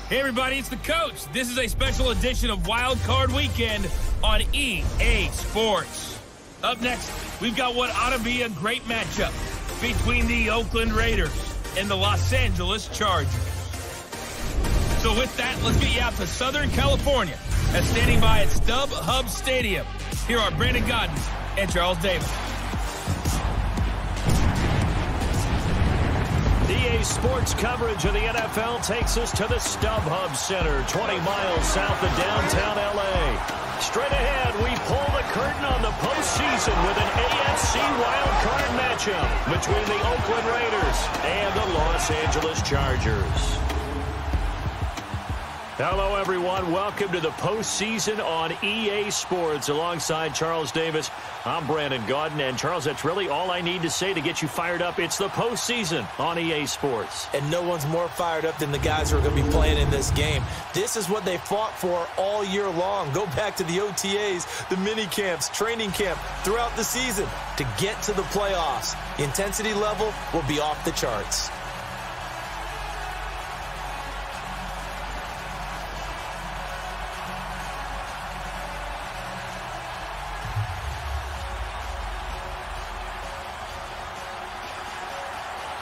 Hey everybody, it's the coach. This is a special edition of Wildcard Weekend on EA Sports. Up next, we've got what ought to be a great matchup between the Oakland Raiders and the Los Angeles Chargers. So with that, let's get you out to Southern California and standing by at StubHub Stadium. Here are Brandon Gaudin and Charles Davis. EA Sports coverage of the NFL takes us to the StubHub Center, 20 miles south of downtown L.A. Straight ahead, we pull the curtain on the postseason with an AFC wildcard matchup between the Oakland Raiders and the Los Angeles Chargers. Hello, everyone. Welcome to the postseason on EA Sports. Alongside Charles Davis, I'm Brandon Gaudin. And, Charles, that's really all I need to say to get you fired up. It's the postseason on EA Sports. And no one's more fired up than the guys who are going to be playing in this game. This is what they fought for all year long. Go back to the OTAs, the mini camps, training camp, throughout the season to get to the playoffs. The intensity level will be off the charts.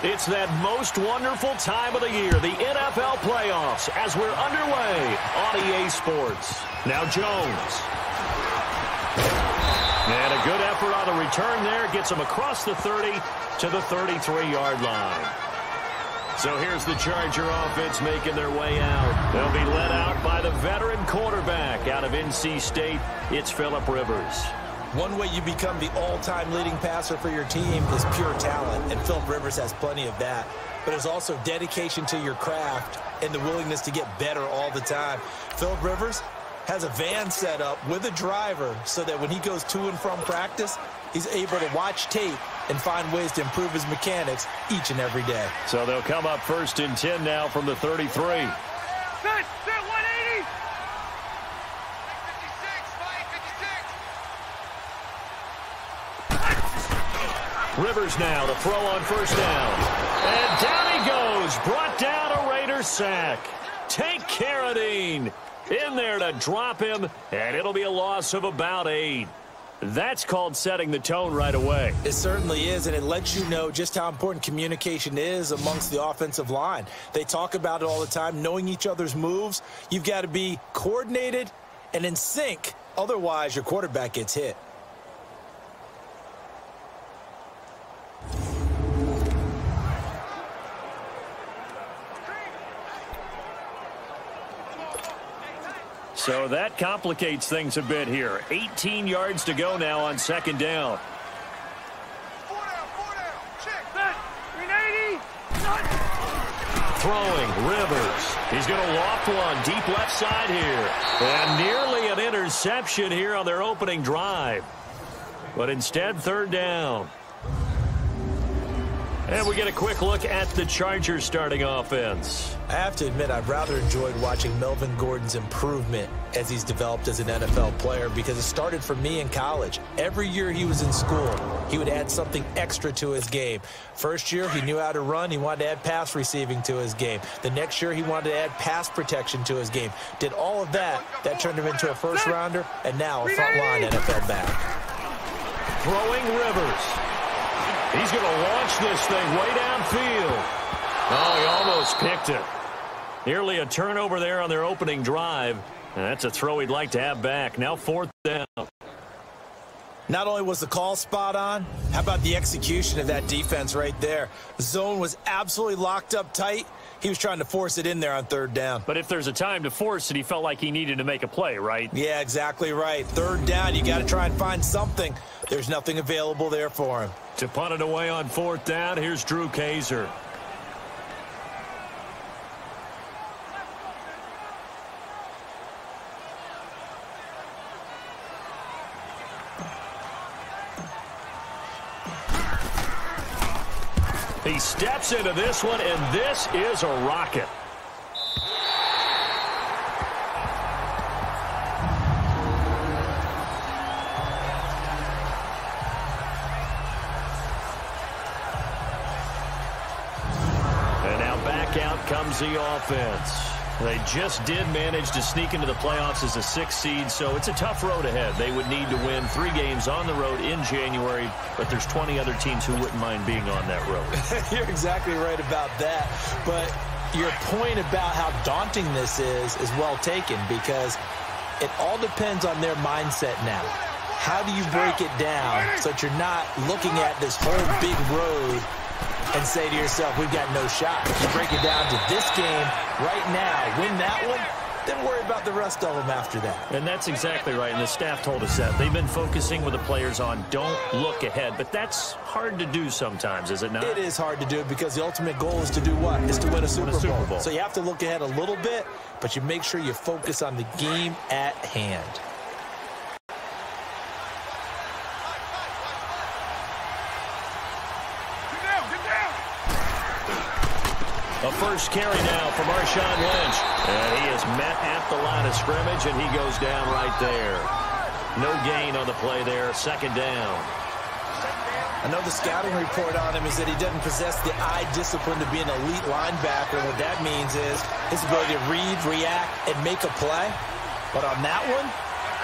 It's that most wonderful time of the year, the NFL playoffs, as we're underway on EA Sports. Now Jones. And a good effort on the return there. Gets him across the 30 to the 33-yard line. So here's the Charger offense making their way out. They'll be led out by the veteran quarterback out of NC State. It's Phillip Rivers. One way you become the all-time leading passer for your team is pure talent, and Phillip Rivers has plenty of that. But there's also dedication to your craft and the willingness to get better all the time. Phillip Rivers has a van set up with a driver so that when he goes to and from practice, he's able to watch tape and find ways to improve his mechanics each and every day. So they'll come up 1st and 10 now from the 33. Rivers now to throw on 1st down. And down he goes. Brought down a Raiders sack. Take Carradine in there to drop him, and it'll be a loss of about 8. That's called setting the tone right away. It certainly is, and it lets you know just how important communication is amongst the offensive line. They talk about it all the time, knowing each other's moves. You've got to be coordinated and in sync. Otherwise, your quarterback gets hit. So that complicates things a bit here. 18 yards to go now on 2nd down. Throwing, Rivers. He's going to loft one deep left side here. And nearly an interception here on their opening drive. But instead, 3rd down. And we get a quick look at the Chargers starting offense. I have to admit, I've rather enjoyed watching Melvin Gordon's improvement as he's developed as an NFL player because it started for me in college. Every year he was in school, he would add something extra to his game. First year, he knew how to run. He wanted to add pass receiving to his game. The next year, he wanted to add pass protection to his game. Did all of that. That turned him into a first-rounder and now a front-line NFL back. Throwing Rivers. He's going to launch this thing way downfield. Oh, he almost picked it. Nearly a turnover there on their opening drive. And that's a throw he'd like to have back. Now 4th down. Not only was the call spot on, how about the execution of that defense right there? The zone was absolutely locked up tight. He was trying to force it in there on 3rd down. But if there's a time to force it, he felt like he needed to make a play, right? Yeah, exactly right. 3rd down, you got to try and find something. There's nothing available there for him. To punt it away on 4th down, here's Drew Kaiser. He steps into this one, and this is a rocket. And now back out comes the offense. They just did manage to sneak into the playoffs as a 6th seed, so it's a tough road ahead. They would need to win 3 games on the road in January, but there's 20 other teams who wouldn't mind being on that road. You're exactly right about that, but your point about how daunting this is well taken, because it all depends on their mindset now. How do you break it down so that you're not looking at this whole big road and say to yourself, we've got no shot? You break it down to this game right now, win that one, then worry about the rest of them after that. And that's exactly right, and the staff told us that. They've been focusing with the players on don't look ahead, but that's hard to do sometimes, is it not? It is hard to do because the ultimate goal is to do what? Is to win a Super Bowl. So you have to look ahead a little bit, but you make sure you focus on the game at hand. A first carry now for Marshawn Lynch. And he is met at the line of scrimmage, and he goes down right there. No gain on the play there. 2nd down. I know the scouting report on him is that he doesn't possess the eye discipline to be an elite linebacker. What that means is his ability to read, react, and make a play. But on that one,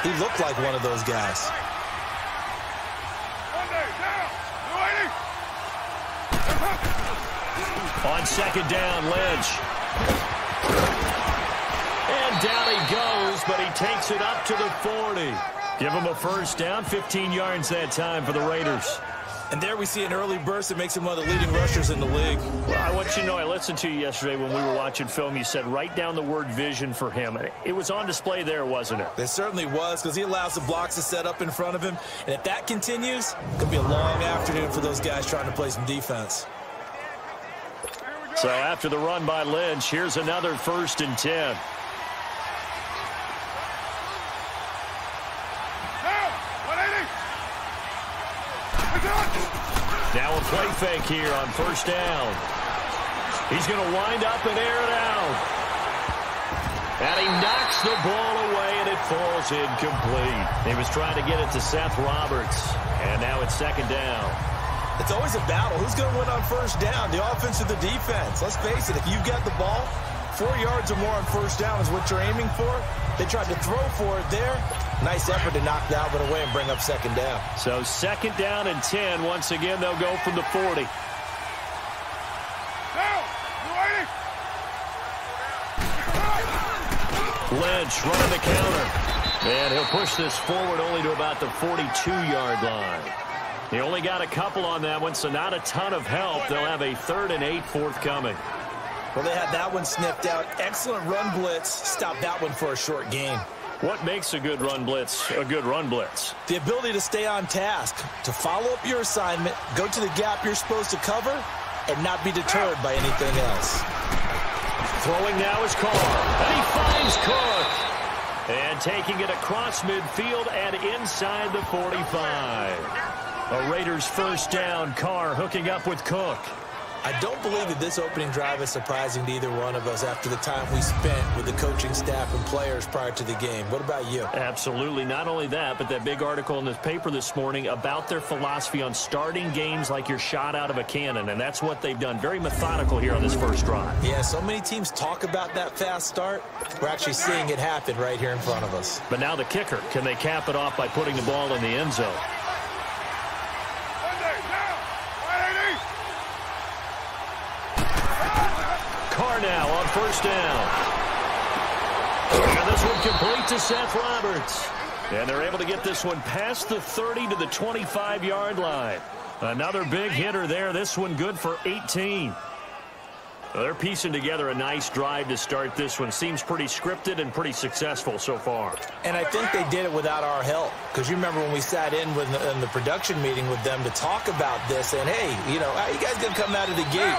he looked like one of those guys. On 2nd down, Lynch. And down he goes, but he takes it up to the 40. Give him a first down, 15 yards that time for the Raiders. And there we see an early burst that makes him one of the leading rushers in the league. Well, I want you to know, I listened to you yesterday when we were watching film. You said write down the word vision for him. It was on display there, wasn't it? It certainly was, because he allows the blocks to set up in front of him. And if that continues, it could be a long afternoon for those guys trying to play some defense. So after the run by Lynch, here's another 1st and 10. Now a play fake here on 1st down. He's going to wind up and air it out. And he knocks the ball away, and it falls incomplete. He was trying to get it to Seth Roberts, and now it's 2nd down. It's always a battle. Who's going to win on 1st down, the offense or the defense? Let's face it, if you've got the ball, 4 yards or more on 1st down is what you're aiming for. They tried to throw for it there. Nice effort to knock that one away and bring up 2nd down. So 2nd down and 10. Once again, they'll go from the 40. Lynch running the counter. And he'll push this forward only to about the 42-yard line. He only got a couple on that one, so not a ton of help. They'll have a 3rd and 8 forthcoming. Well, they had that one sniffed out. Excellent run blitz. Stopped that one for a short gain. What makes a good run blitz a good run blitz? The ability to stay on task, to follow up your assignment, go to the gap you're supposed to cover, and not be deterred by anything else. Throwing now is Carr, and he finds Cook. And taking it across midfield and inside the 45. A Raiders 1st down. Carr hooking up with Cook. I don't believe that this opening drive is surprising to either one of us after the time we spent with the coaching staff and players prior to the game. What about you? Absolutely. Not only that, but that big article in the paper this morning about their philosophy on starting games like you're shot out of a cannon, and that's what they've done. Very methodical here on this first drive. Yeah, so many teams talk about that fast start. We're actually seeing it happen right here in front of us. But now the kicker. Can they cap it off by putting the ball in the end zone? Carr now on 1st down. And this one complete to Seth Roberts. And they're able to get this one past the 30 to the 25-yard line. Another big hitter there. This one good for 18. Well, they're piecing together a nice drive to start this one. Seems pretty scripted and pretty successful so far. And I think they did it without our help. Because you remember when we sat in the production meeting with them to talk about this. And, hey, you know, how you guys going to come out of the gate?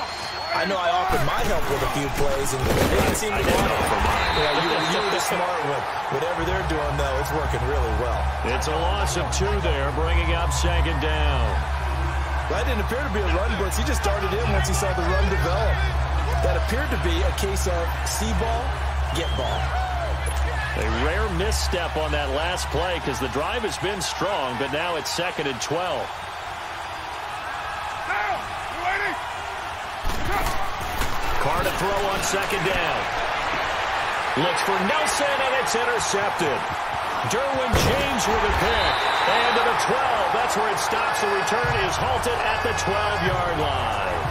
I know I offered my help with a few plays, and they didn't seem to want it. Yeah, you were the smart one. Whatever they're doing, though, it's working really well. It's a loss of 2 there, bringing up 2nd down. That didn't appear to be a run blitz. He just started in once he saw the run develop. That appeared to be a case of see ball, get ball. A rare misstep on that last play because the drive has been strong, but now it's 2nd and 12. Carr to throw on 2nd down. Looks for Nelson, and it's intercepted. Derwin James with a pick. And to the 12. That's where it stops. The return is halted at the 12-yard line.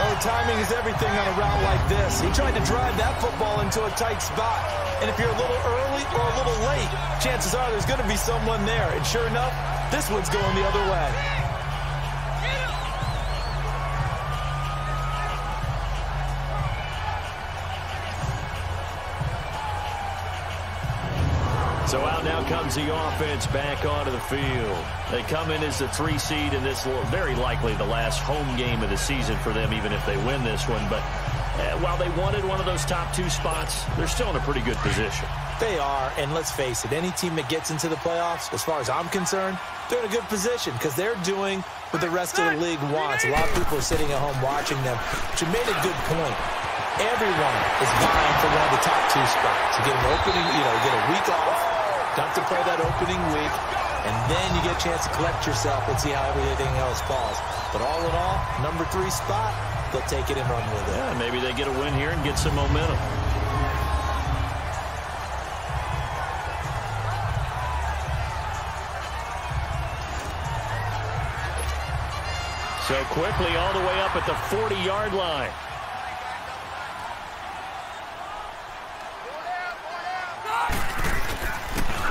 Oh, timing is everything on a route like this. He tried to drive that football into a tight spot. And if you're a little early or a little late, chances are there's going to be someone there. And sure enough, this one's going the other way. So out now comes the offense back onto the field. They come in as the 3 seed, and this will very likely the last home game of the season for them, even if they win this one. But while they wanted one of those top 2 spots, they're still in a pretty good position. They are, and let's face it, any team that gets into the playoffs, as far as I'm concerned, they're in a good position because they're doing what the rest of the league wants. A lot of people are sitting at home watching them, but you made a good point. Everyone is vying for one of the top 2 spots. You get an opening, you get a week off. Don't have to play that opening week, and then you get a chance to collect yourself and see how everything else falls. But all in all, number 3 spot, they'll take it and run with it. Yeah, maybe they get a win here and get some momentum. So quickly all the way up at the 40-yard line.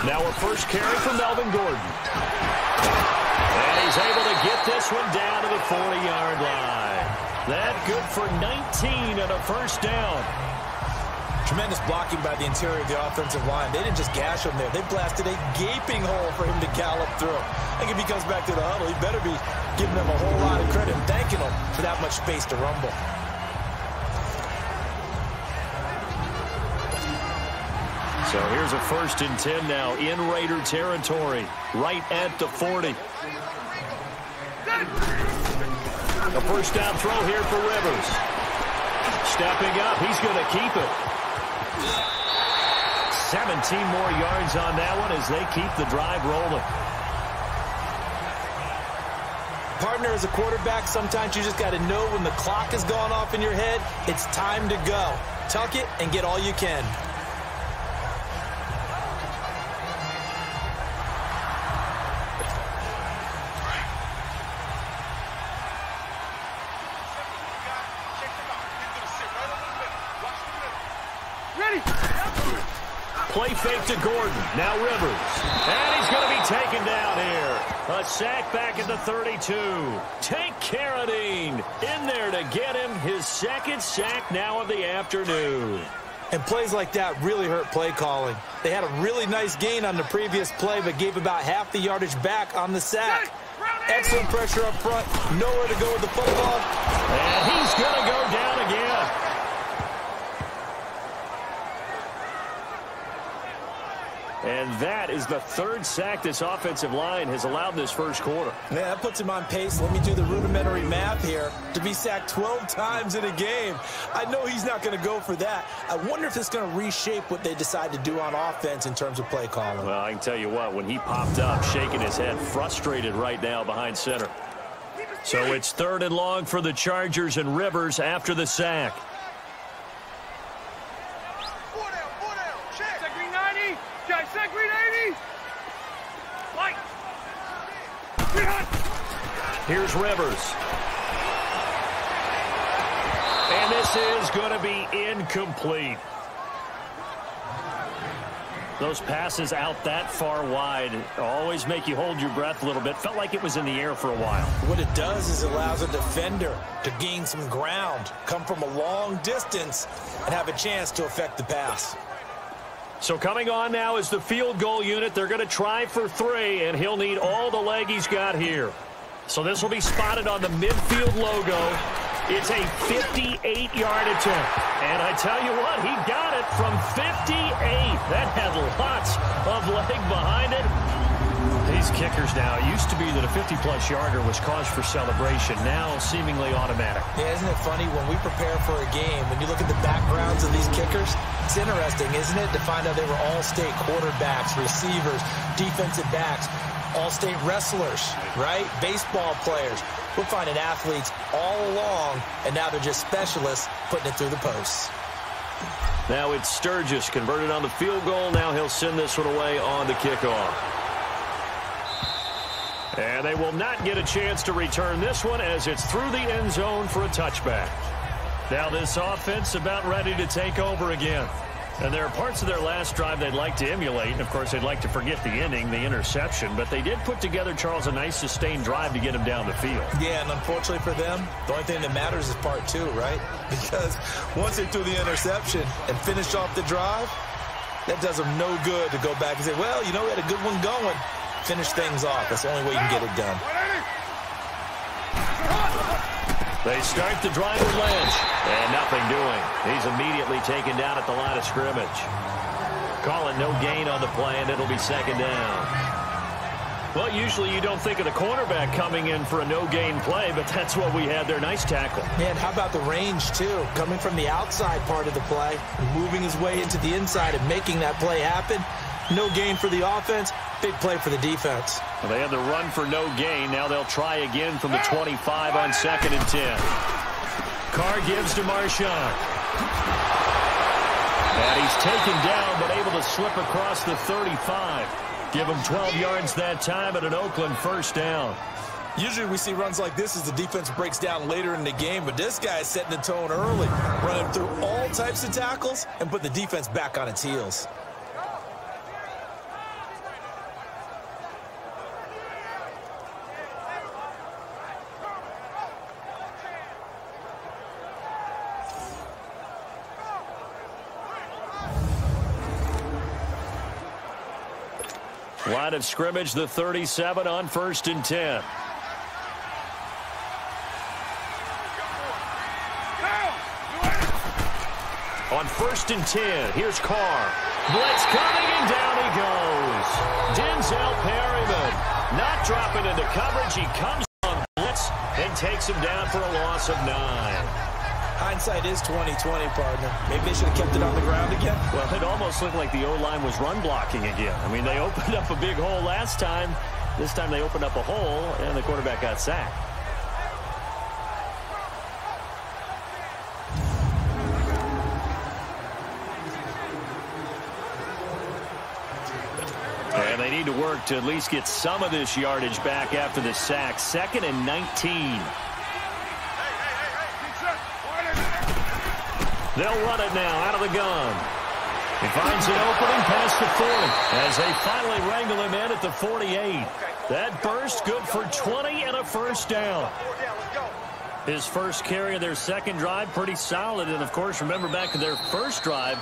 Now a first carry from Melvin Gordon. And he's able to get this one down to the 40-yard line. That good for 19 and a first down. Tremendous blocking by the interior of the offensive line. They didn't just gash him there. They blasted a gaping hole for him to gallop through. I think if he comes back to the huddle, he better be giving them a whole lot of credit and thanking them for that much space to rumble. So here's a 1st and 10 now in Raider territory, right at the 40. A first down throw here for Rivers. Stepping up, he's going to keep it. 17 more yards on that one as they keep the drive rolling. Partner, as a quarterback, sometimes you just got to know when the clock has gone off in your head, it's time to go. Tuck it and get all you can. Play fake to Gordon. Now Rivers. And he's going to be taken down here. A sack back at the 32. Tank Carradine in there to get him his 2nd sack now of the afternoon. And plays like that really hurt play calling. They had a really nice gain on the previous play, but gave about half the yardage back on the sack. Excellent pressure up front. Nowhere to go with the football. And he's going to go down again. And that is the 3rd sack this offensive line has allowed this first quarter. Man, that puts him on pace. Let me do the rudimentary math here. To be sacked 12 times in a game. I know he's not going to go for that. I wonder if it's going to reshape what they decide to do on offense in terms of play calling. Well, I can tell you what, when he popped up, shaking his head, frustrated right now behind center. So it's 3rd and long for the Chargers, and Rivers after the sack. Here's Rivers. And this is going to be incomplete. Those passes out that far wide always make you hold your breath a little bit. Felt like it was in the air for a while. What it does is it allows a defender to gain some ground, come from a long distance, and have a chance to affect the pass. So coming on now is the field goal unit. They're going to try for 3, and he'll need all the leg he's got here. So this will be spotted on the midfield logo. It's a 58-yard attempt. And I tell you what, he got it from 58. That had lots of leg behind it. These kickers now, it used to be that a 50-plus yarder was cause for celebration. Now seemingly automatic. Yeah, isn't it funny when we prepare for a game, when you look at the backgrounds of these kickers, it's interesting, isn't it, to find out they were all-state quarterbacks, receivers, defensive backs, all-state wrestlers, right? Baseball players. We're finding athletes all along, and now they're just specialists putting it through the posts. Now it's Sturgis converted on the field goal. Now he'll send this one away on the kickoff. And they will not get a chance to return this one as it's through the end zone for a touchback. Now this offense about ready to take over again. And there are parts of their last drive they'd like to emulate. And, of course, they'd like to forget the inning, the interception. But they did put together, Charles, a nice sustained drive to get him down the field. Yeah, and unfortunately for them, the only thing that matters is part two, right? Because once they threw the interception and finished off the drive, that does them no good to go back and say, well, you know, we had a good one going. Finish things off. That's the only way you can get it done. They start the drive with Lynch, and nothing doing. He's immediately taken down at the line of scrimmage. Call it no gain on the play, and it'll be second down. Well, usually you don't think of the cornerback coming in for a no-gain play, but that's what we had there. Nice tackle. Man, how about the range, too? Coming from the outside part of the play, moving his way into the inside and making that play happen. No gain for the offense. Big play for the defense. Well, they had the run for no gain. Now they'll try again from the 25 on 2nd and 10. Carr gives to Marshawn. And he's taken down, but able to slip across the 35. Give him 12 yards that time at an Oakland first down. Usually we see runs like this as the defense breaks down later in the game, but this guy is setting the tone early, running through all types of tackles and put the defense back on its heels. Line of scrimmage, the 37 on 1st and 10. On 1st and 10, here's Carr. Blitz coming, and down he goes. Denzel Perryman not dropping into coverage. He comes on blitz and takes him down for a loss of 9. Hindsight is 20/20, partner. Maybe they should have kept it on the ground again. Well, it almost looked like the O-line was run blocking again. I mean, they opened up a big hole last time. This time they opened up a hole, and the quarterback got sacked. And they need to work to at least get some of this yardage back after the sack. 2nd and 19. They'll run it now out of the gun. He finds an opening past the 40 as they finally wrangle him in at the 48. That burst good for 20 and a first down. His first carry of their second drive, pretty solid. And, of course, remember back to their first drive,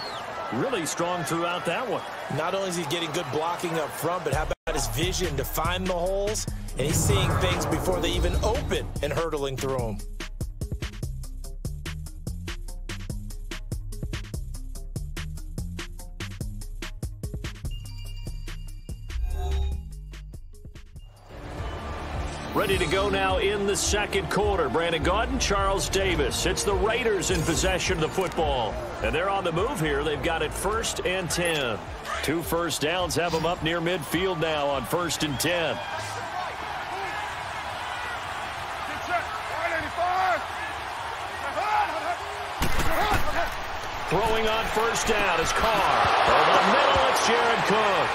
really strong throughout that one. Not only is he getting good blocking up front, but how about his vision to find the holes? And he's seeing things before they even open and hurtling through them. Ready to go now in the second quarter. Brandon Gaudin, Charles Davis. It's the Raiders in possession of the football. And they're on the move here. They've got it 1st and 10. 2 first downs have them up near midfield now on 1st and 10. Throwing on first down is Carr. Over the middle, it's Jared Cook.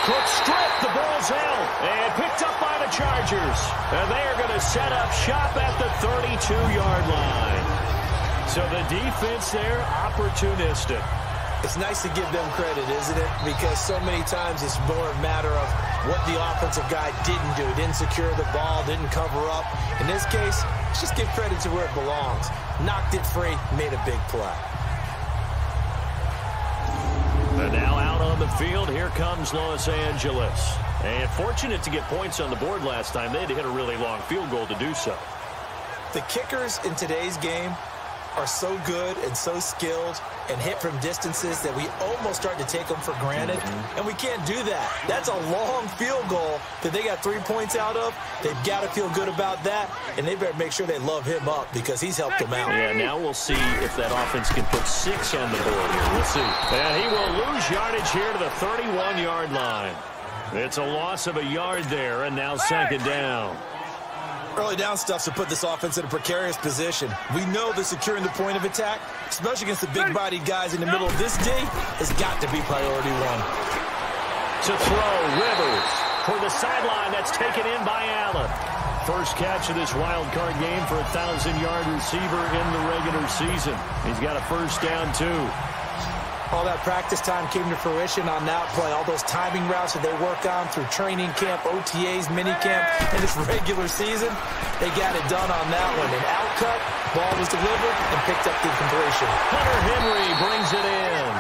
Cook stripped, the ball's out, and picked up by the Chargers. And they are going to set up shop at the 32-yard line. So the defense there, opportunistic. It's nice to give them credit, isn't it? Because so many times it's more a matter of what the offensive guy didn't do. Didn't secure the ball, didn't cover up. In this case, let's just give credit to where it belongs. Knocked it free, made a big play. And now out on the field, here comes Los Angeles. And fortunate to get points on the board last time. They had to hit a really long field goal to do so. The kickers in today's game are so good and so skilled and hit from distances that we almost start to take them for granted. And we can't do that. That's a long field goal that they got 3 points out of. They've got to feel good about that, and they better make sure they love him up because he's helped them out. Yeah, now we'll see if that offense can put 6 on the board here. We'll see. And he will lose yardage here to the 31-yard line. It's a loss of a yard there, and now second down. Early down stuffs to put this offense in a precarious position. We know that securing the point of attack, especially against the big-bodied guys in the middle of this D, has got to be priority one. To throw, Rivers. For the sideline, that's taken in by Allen. First catch of this wild card game for a 1,000-yard receiver in the regular season. He's got a first down, too. All that practice time came to fruition on that play. All those timing routes that they work on through training camp, OTAs, minicamp, and this regular season, they got it done on that one. An outcut, ball was delivered, and picked up the completion. Hunter Henry brings it in.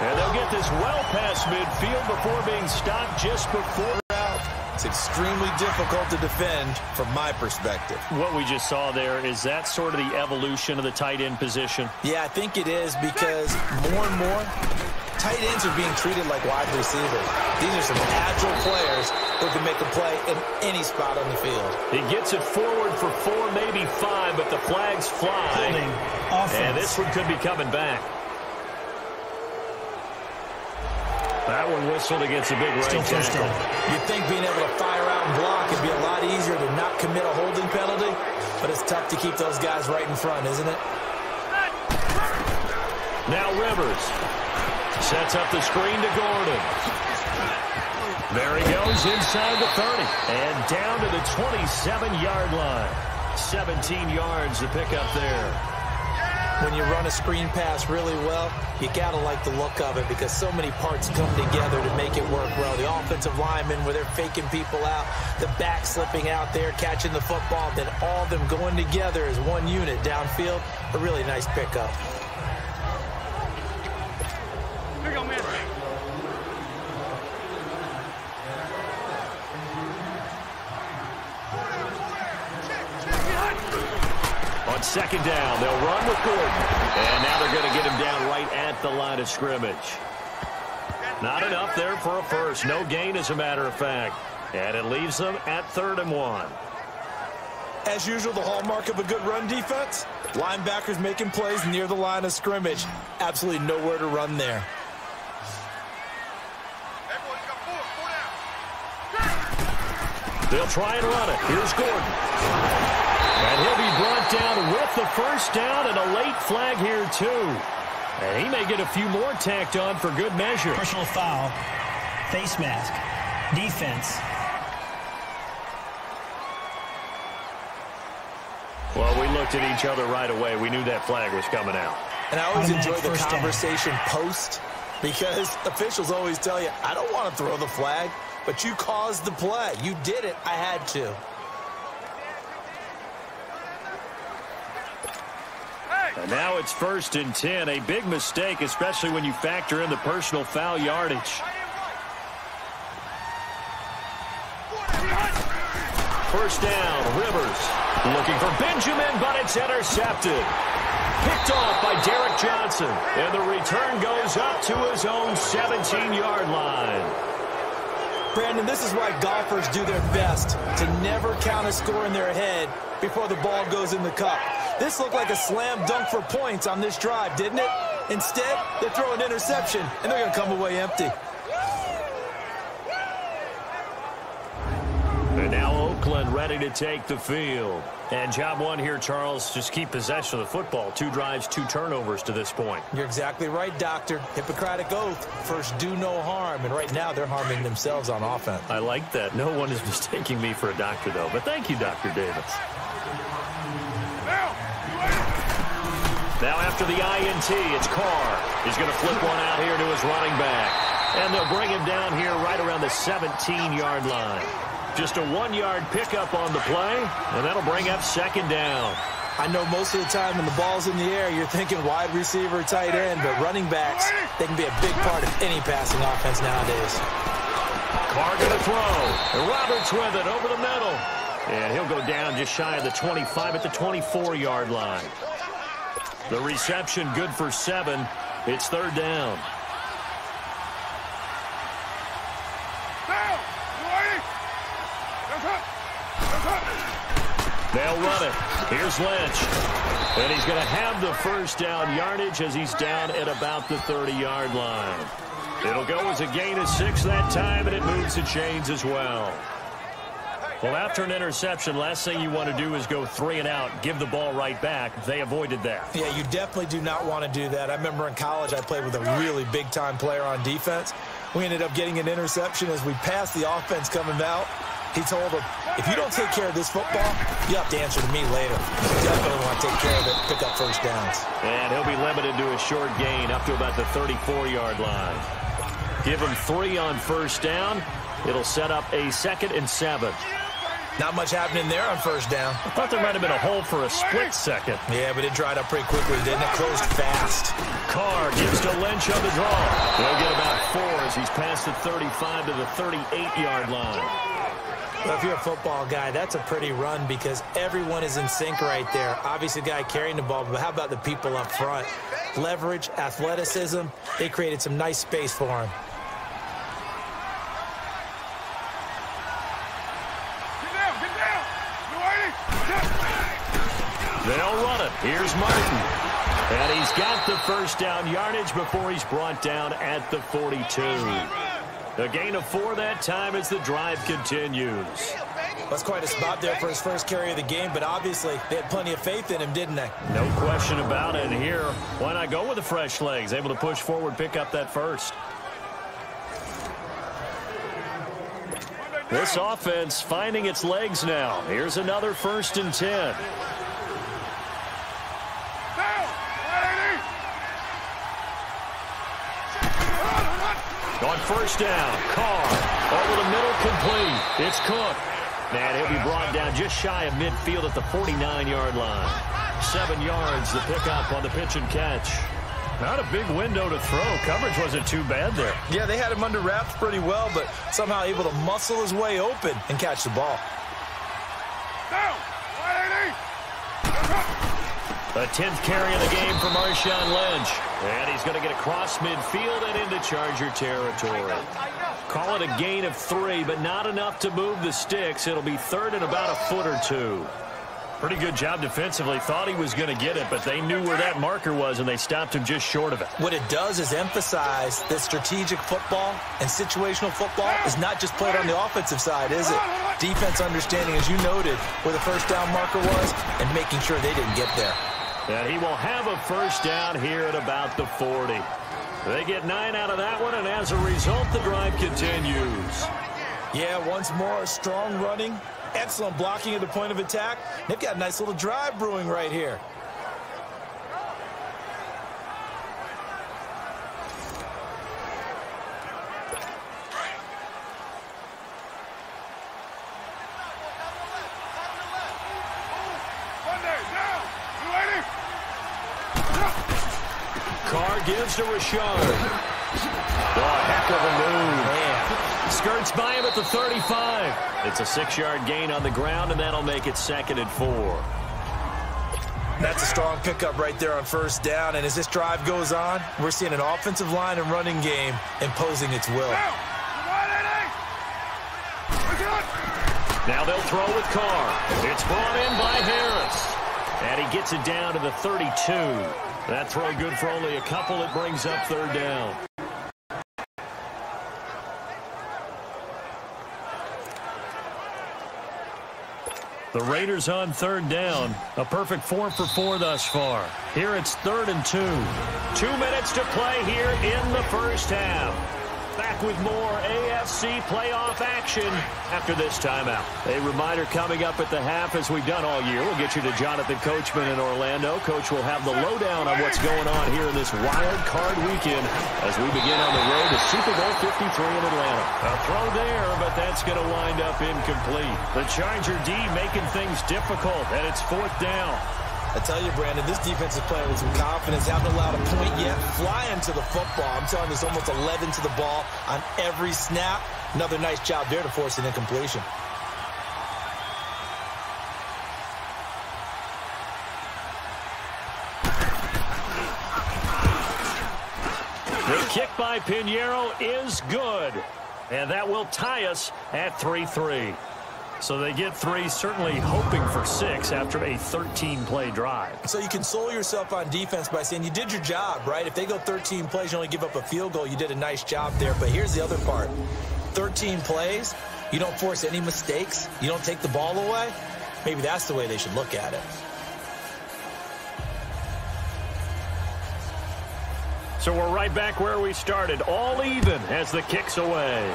And they'll get this well past midfield before being stopped just before. It's extremely difficult to defend from my perspective. What we just saw there, is that sort of the evolution of the tight end position? Yeah, I think it is, because more and more, tight ends are being treated like wide receivers. These are some agile players who can make a play in any spot on the field. He gets it forward for 4, maybe 5, but the flags fly. And this one could be coming back. That one whistled against a big right tackle. You'd think being able to fire out and block would be a lot easier to not commit a holding penalty, but it's tough to keep those guys right in front, isn't it? Now Rivers sets up the screen to Gordon. There he goes inside the 30 and down to the 27-yard line. 17 yards to pick up there. When you run a screen pass really well, you got to like the look of it because so many parts come together to make it work well. The offensive linemen, where they're faking people out, the back slipping out there, catching the football, then all of them going together as one unit downfield. A really nice pickup. Here you go, man. On second down, they'll run with Gordon. And now they're going to get him down right at the line of scrimmage. Not enough there for a first. No gain, as a matter of fact. And it leaves them at 3rd and 1. As usual, the hallmark of a good run defense, linebackers making plays near the line of scrimmage. Absolutely nowhere to run there. They'll try and run it. Here's Gordon. And he'll be brought down with the first down and a late flag here, too. And he may get a few more tacked on for good measure. Personal foul, face mask, defense. Well, we looked at each other right away. We knew that flag was coming out. And I always enjoy the conversation post, because officials always tell you, I don't want to throw the flag, but you caused the play. You did it. I had to. And now it's 1st and 10. A big mistake, especially when you factor in the personal foul yardage. First down, Rivers. Looking for Benjamin, but it's intercepted. Picked off by Derek Johnson. And the return goes up to his own 17-yard line. Brandon, this is why golfers do their best to never count a score in their head before the ball goes in the cup. This looked like a slam dunk for points on this drive, didn't it? Instead, they throw an interception, and they're going to come away empty. And now Oakland ready to take the field. And job one here, Charles, just keep possession of the football. 2 drives, 2 turnovers to this point. You're exactly right, Doctor. Hippocratic oath. First, do no harm. And right now, they're harming themselves on offense. I like that. No one is mistaking me for a doctor, though. But thank you, Dr. Davis. Now after the INT, it's Carr. He's going to flip one out here to his running back. And they'll bring him down here right around the 17-yard line. Just a 1-yard pickup on the play, and that'll bring up 2nd down. I know most of the time when the ball's in the air, you're thinking wide receiver, tight end, but running backs, they can be a big part of any passing offense nowadays. Carr going to throw. And Roberts with it over the middle. And he'll go down just shy of the 25 at the 24-yard line. The reception good for 7. It's 3rd down. They'll run it. Here's Lynch. And he's going to have the first down yardage as he's down at about the 30-yard line. It'll go as a gain of 6 that time, and it moves the chains as well. Well, after an interception, last thing you want to do is go 3 and out, give the ball right back. They avoided that. Yeah, you definitely do not want to do that. I remember in college I played with a really big-time player on defense. We ended up getting an interception as we passed the offense coming out. He told him, if you don't take care of this football, you have to answer to me later. You definitely want to take care of it, pick up first downs. And he'll be limited to a short gain up to about the 34-yard line. Give him 3 on first down. It'll set up a 2nd and 7. Not much happening there on first down. I thought there might have been a hole for a split second. Yeah, but it dried up pretty quickly, didn't it? Closed fast. Carr gives to Lynch on the draw. They'll get about 4 as he's past the 35 to the 38-yard line. Well, if you're a football guy, that's a pretty run because everyone is in sync right there. Obviously, the guy carrying the ball, but how about the people up front? Leverage, athleticism, they created some nice space for him. They'll run it. Here's Martin. And he's got the first down yardage before he's brought down at the 42. A gain of 4 that time as the drive continues. That's quite a spot there for his first carry of the game, but obviously they had plenty of faith in him, didn't they? No question about it. And here, why not go with the fresh legs? Able to push forward, pick up that first. This offense finding its legs now. Here's another 1st and 10. On first down, Carr over the middle, complete. It's Cook. And he'll be brought down just shy of midfield at the 49-yard line. 7 yards, the pickup on the pitch and catch. Not a big window to throw. Coverage wasn't too bad there. Yeah, they had him under wraps pretty well, but somehow able to muscle his way open and catch the ball. The 10th carry of the game for Marshawn Lynch. And he's going to get across midfield and into Charger territory. Call it a gain of 3, but not enough to move the sticks. It'll be 3rd and about a foot or 2. Pretty good job defensively. Thought he was going to get it, but they knew where that marker was, and they stopped him just short of it. What it does is emphasize that strategic football and situational football is not just played on the offensive side, is it? Defense understanding, as you noted, where the first down marker was and making sure they didn't get there. And he will have a first down here at about the 40. They get 9 out of that one, and as a result, the drive continues. Yeah, once more, strong running, excellent blocking at the point of attack. They've got a nice little drive brewing right here. Carr gives to Rashard. Oh, heck of a move. Man. Skirts by him at the 35. It's a 6-yard gain on the ground, and that'll make it 2nd and 4. That's a strong pickup right there on first down, and as this drive goes on, we're seeing an offensive line and running game imposing its will. Now they'll throw with Carr. It's brought in by Harris. And he gets it down to the 32. That throw good for only a couple. It brings up 3rd down. The Raiders on 3rd down. A perfect 4 for 4 thus far. Here it's 3rd and 2. 2 minutes to play here in the first half. Back with more AFC playoff action after this timeout. A reminder coming up at the half, as we've done all year. We'll get you to Jonathan Coachman in Orlando. Coach will have the lowdown on what's going on here in this wild card weekend as we begin on the road to Super Bowl 53 in Atlanta. A throw there, but that's going to wind up incomplete. The Charger D making things difficult, and it's 4th down. I tell you, Brandon, this defense is playing with some confidence. Haven't allowed a point yet. Flying to the football. I'm telling you, it's almost 11 to the ball on every snap. Another nice job there to force an incompletion. The kick by Pinheiro is good. And that will tie us at 3-3. So they get 3, certainly hoping for 6 after a 13-play drive. So you console yourself on defense by saying you did your job, right? If they go 13 plays, you only give up a field goal, you did a nice job there. But here's the other part. 13 plays, You don't force any mistakes. You don't take the ball away. Maybe that's the way they should look at it. So we're right back where we started, all even as the kick's away.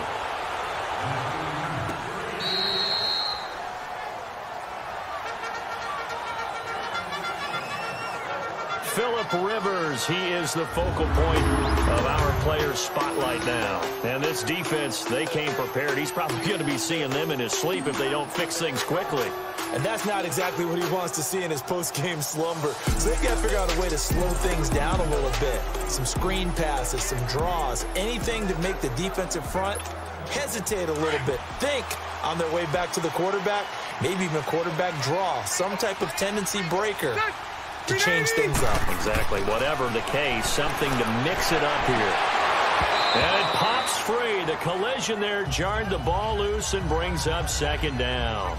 Phillip Rivers, he is the focal point of our players' spotlight now. And this defense, they came prepared. He's probably going to be seeing them in his sleep if they don't fix things quickly. And that's not exactly what he wants to see in his post-game slumber. So they've got to figure out a way to slow things down a little bit. Some screen passes, some draws, anything to make the defensive front hesitate a little bit. Think on their way back to the quarterback, maybe even a quarterback draw, some type of tendency breaker to change things up. Exactly. Whatever the case, something to mix it up here. And it pops free. The collision there jarred the ball loose and brings up second down.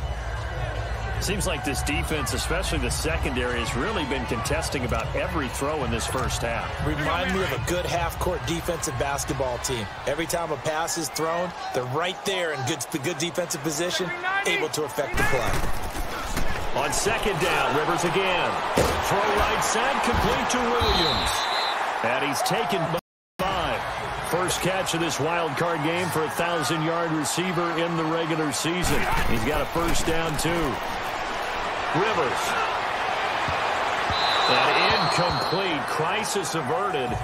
Seems like this defense, especially the secondary, has really been contesting about every throw in this first half. Remind me of a good half-court defensive basketball team. Every time a pass is thrown, they're right there in good defensive position, able to affect the play. On second down, Rivers again. Throw right side, complete to Williams. And he's taken by 5. First catch of this wild card game for a 1,000-yard receiver in the regular season. He's got a first down, too. Rivers. That incomplete. Crisis averted.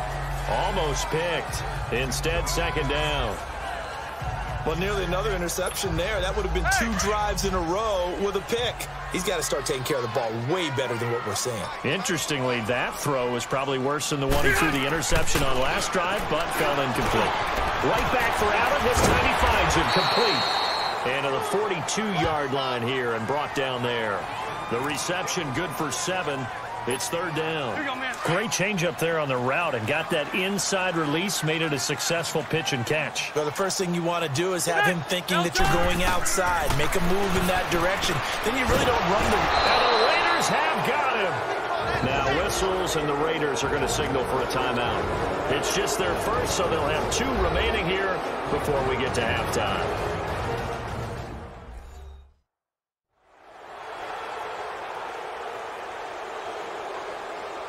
Almost picked. Instead, second down. Well, nearly another interception there. That would have been 2 drives in a row with a pick. He's got to start taking care of the ball way better than what we're seeing. Interestingly, that throw was probably worse than the one he threw the interception on last drive, but fell incomplete. Right back for Allen. This time he finds him complete. And to the 42-yard line here and brought down there. The reception good for 7. It's third down. Great change up there on the route and got that inside release, made it a successful pitch and catch. Well, the first thing you want to do is have him thinking that you're going outside. Make a move in that direction. Then you really don't run the... And the Raiders have got him. Now whistles and the Raiders are going to signal for a timeout. It's just their first, so they'll have 2 remaining here before we get to halftime.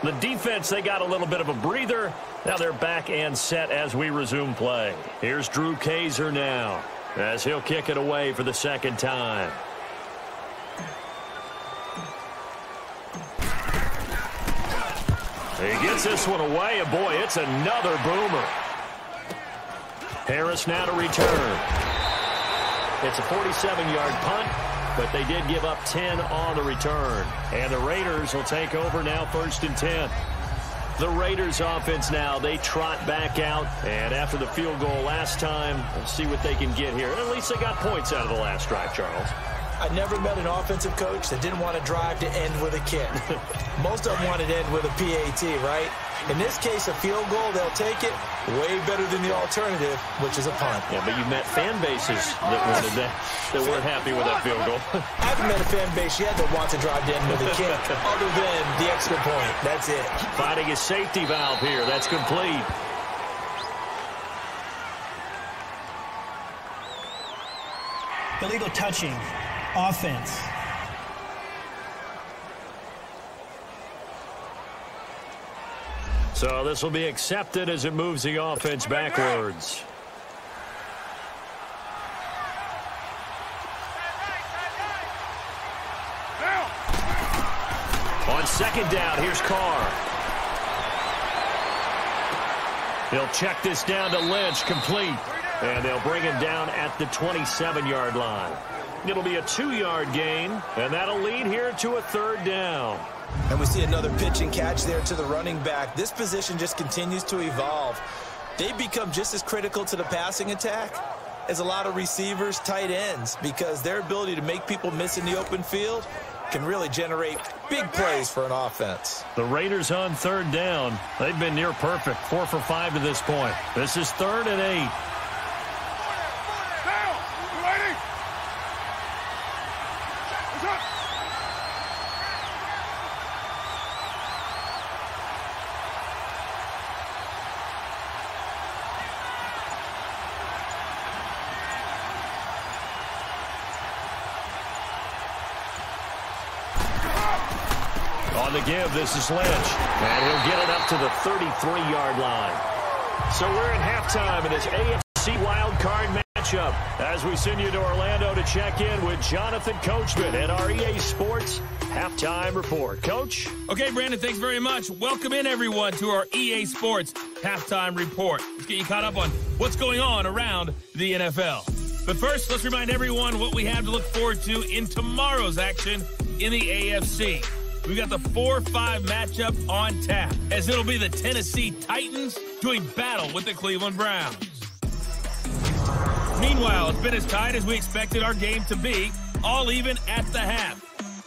The defense, they got a little bit of a breather. Now they're back and set as we resume play. Here's Drew Kaiser now as he'll kick it away for the second time. He gets this one away, and boy, it's another boomer. Harris now to return. It's a 47-yard punt, but they did give up 10 on the return. And the Raiders will take over now, 1st and 10. The Raiders offense now, they trot back out. And after the field goal last time, we'll see what they can get here. And at least they got points out of the last drive, Charles. I never met an offensive coach that didn't want to drive to end with a kick. Most of them wanted to end with a PAT, right? In this case, a field goal, they'll take it. Way better than the alternative, which is a punt. Yeah, but you've met fan bases that wanted that weren't happy with that field goal. I haven't met a fan base yet that wants to drive to end with a kick, other than the extra point. That's it. Finding a safety valve here. That's complete. Illegal touching. Offense. So this will be accepted as it moves the offense backwards. On second down, here's Carr. He'll check this down to Lynch, complete. And they'll bring him down at the 27-yard line. It'll be a 2-yard gain, and that'll lead here to a third down. And we see another pitch and catch there to the running back. This position just continues to evolve. They become just as critical to the passing attack as a lot of receivers, tight ends, because their ability to make people miss in the open field can really generate big plays for an offense. The Raiders on third down. They've been near perfect, 4 for 5 to this point. This is 3rd and 8. On the give, this is Lynch. And he'll get it up to the 33-yard line. So we're in halftime in this AFC Wildcard matchup as we send you to Orlando to check in with Jonathan Coachman at our EA Sports Halftime Report. Coach? Okay, Brandon, thanks very much. Welcome in, everyone, to our EA Sports Halftime Report. Let's get you caught up on what's going on around the NFL. But first, let's remind everyone what we have to look forward to in tomorrow's action in the AFC. We've got the 4-5 matchup on tap, as it'll be the Tennessee Titans doing battle with the Cleveland Browns. Meanwhile, it's been as tight as we expected our game to be, all even at the half.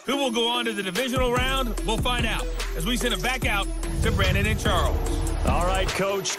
Who will go on to the divisional round? We'll find out as we send it back out to Brandon and Charles. All right, Coach,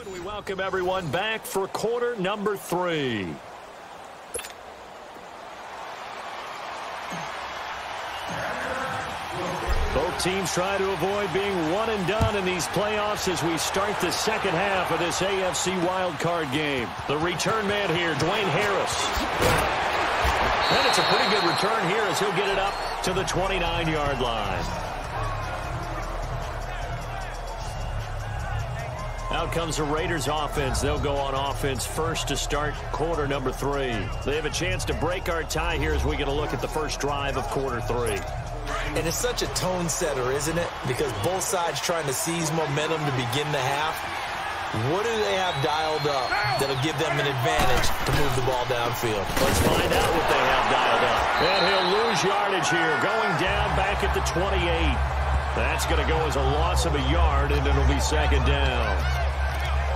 and we welcome everyone back for quarter number 3. Both teams try to avoid being one and done in these playoffs as we start the second half of this AFC wildcard game. The return man here, Dwayne Harris. And it's a pretty good return here as he'll get it up to the 29-yard line. Out comes the Raiders offense. They'll go on offense first to start quarter number 3. They have a chance to break our tie here as we get a look at the first drive of quarter 3. And it's such a tone setter, isn't it? Because both sides trying to seize momentum to begin the half. What do they have dialed up that'll give them an advantage to move the ball downfield? Let's find out what they have dialed up. And he'll lose yardage here, going down back at the 28. That's going to go as a loss of a yard, and it'll be second down.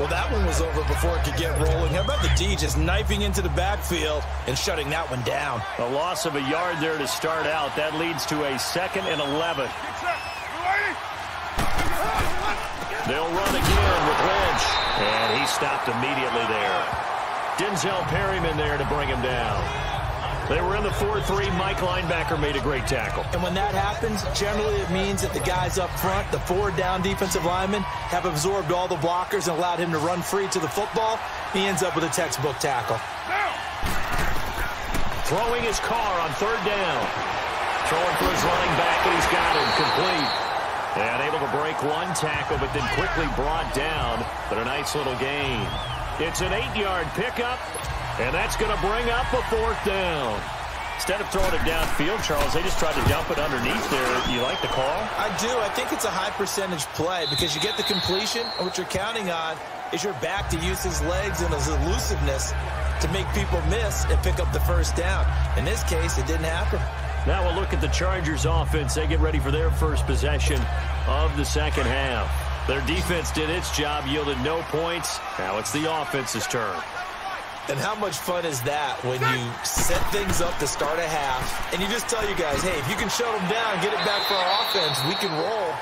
Well, that one was over before it could get rolling. How about the D just knifing into the backfield and shutting that one down? A loss of a yard there to start out. That leads to a 2nd and 11. They'll run again with Lynch. And he stopped immediately there. Denzel Perryman there to bring him down. They were in the 4-3. Mike linebacker made a great tackle. And when that happens, generally it means that the guys up front, the 4 down defensive linemen, have absorbed all the blockers and allowed him to run free to the football. He ends up with a textbook tackle. Throwing his car on 3rd down. Throwing for his running back, and he's got him complete. And able to break 1 tackle, but then quickly brought down. But a nice little gain. It's an 8-yard pickup, and that's going to bring up a 4th down. Instead of throwing it downfield, Charles, they just tried to dump it underneath there. You like the call? I do. I think it's a high-percentage play because you get the completion, and what you're counting on is your back to use his legs and his elusiveness to make people miss and pick up the 1st down. In this case, it didn't happen. Now we'll look at the Chargers offense. They get ready for their first possession of the 2nd half. Their defense did its job, yielded no points. Now it's the offense's turn. And how much fun is that when you set things up to start a half and you just tell you guys, hey, if you can shut them down, get it back for our offense, we can roll.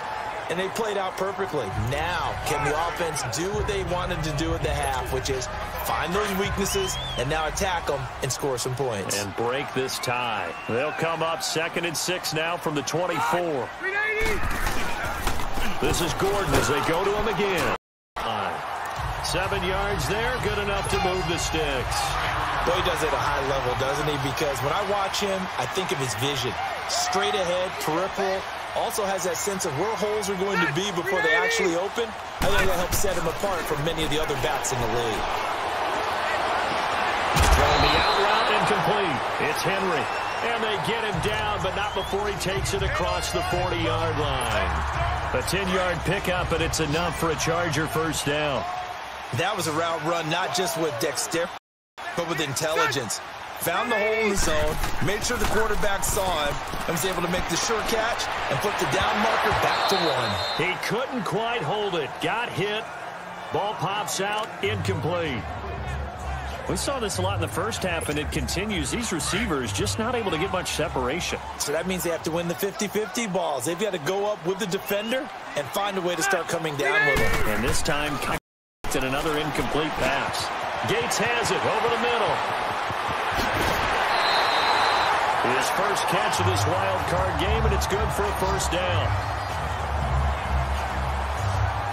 And they played out perfectly. Now, can the offense do what they wanted to do at the half, which is find those weaknesses and now attack them and score some points. And break this tie. They'll come up 2nd and 6 now from the 24. This is Gordon as they go to him again. 7 yards there, good enough to move the sticks. Boy, he does it at a high level, doesn't he? Because when I watch him, I think of his vision. Straight ahead, peripheral. Also has that sense of where holes are going to be before they actually open. I think that helps set him apart from many of the other backs in the league. Throwing the out route incomplete. It's Henry. And they get him down, but not before he takes it across the 40-yard line. A 10-yard pickup, and it's enough for a Charger 1st down. That was a route run not just with dexterity, but with intelligence. Found the hole in the zone, made sure the quarterback saw him, and was able to make the sure catch and put the down marker back to 1. He couldn't quite hold it. Got hit. Ball pops out. Incomplete. We saw this a lot in the 1st half, and it continues. These receivers just not able to get much separation. So that means they have to win the 50-50 balls. They've got to go up with the defender and find a way to start coming down with him. And this time, and another incomplete pass. Gates has it over the middle. His first catch of this wild card game, and it's good for a 1st down.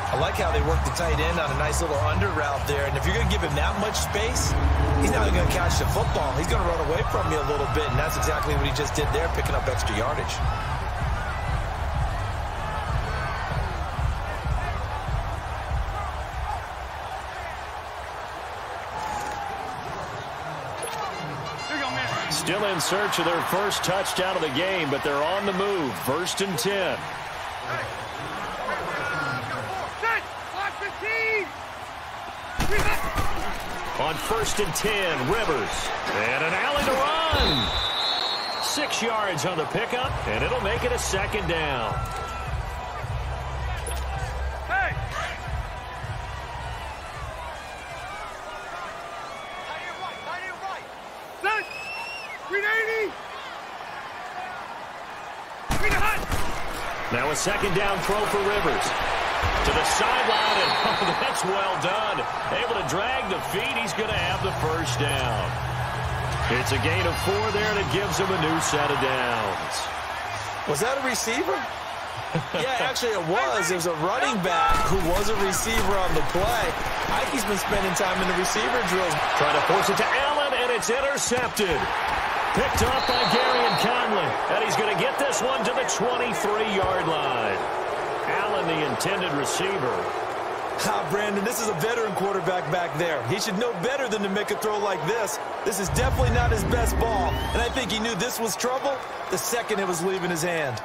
I like how they work the tight end on a nice little under route there. And if you're going to give him that much space, he's not going to catch the football. He's going to run away from you a little bit, and that's exactly what he just did there, picking up extra yardage. Still in search of their first touchdown of the game, but they're on the move. 1st and 10. On 1st and 10, Rivers. And an alley to run. 6 yards on the pickup, and it'll make it a 2nd down. Hey! Set! 380! Now a 2nd down throw for Rivers. To the sideline, and oh, that's well done. Able to drag the feet. He's going to have the 1st down. It's a gain of 4 there, and it gives him a new set of downs. Was that a receiver? Yeah, actually it was. There's a running back who was a receiver on the play. Ike's been spending time in the receiver drills. Trying to force it to Allen, and it's intercepted. Picked off by Gary and Conley. And he's going to get this one to the 23-yard line. Allen, the intended receiver. Brandon, this is a veteran quarterback back there. He should know better than to make a throw like this. This is definitely not his best ball. And I think he knew this was trouble the second it was leaving his hand.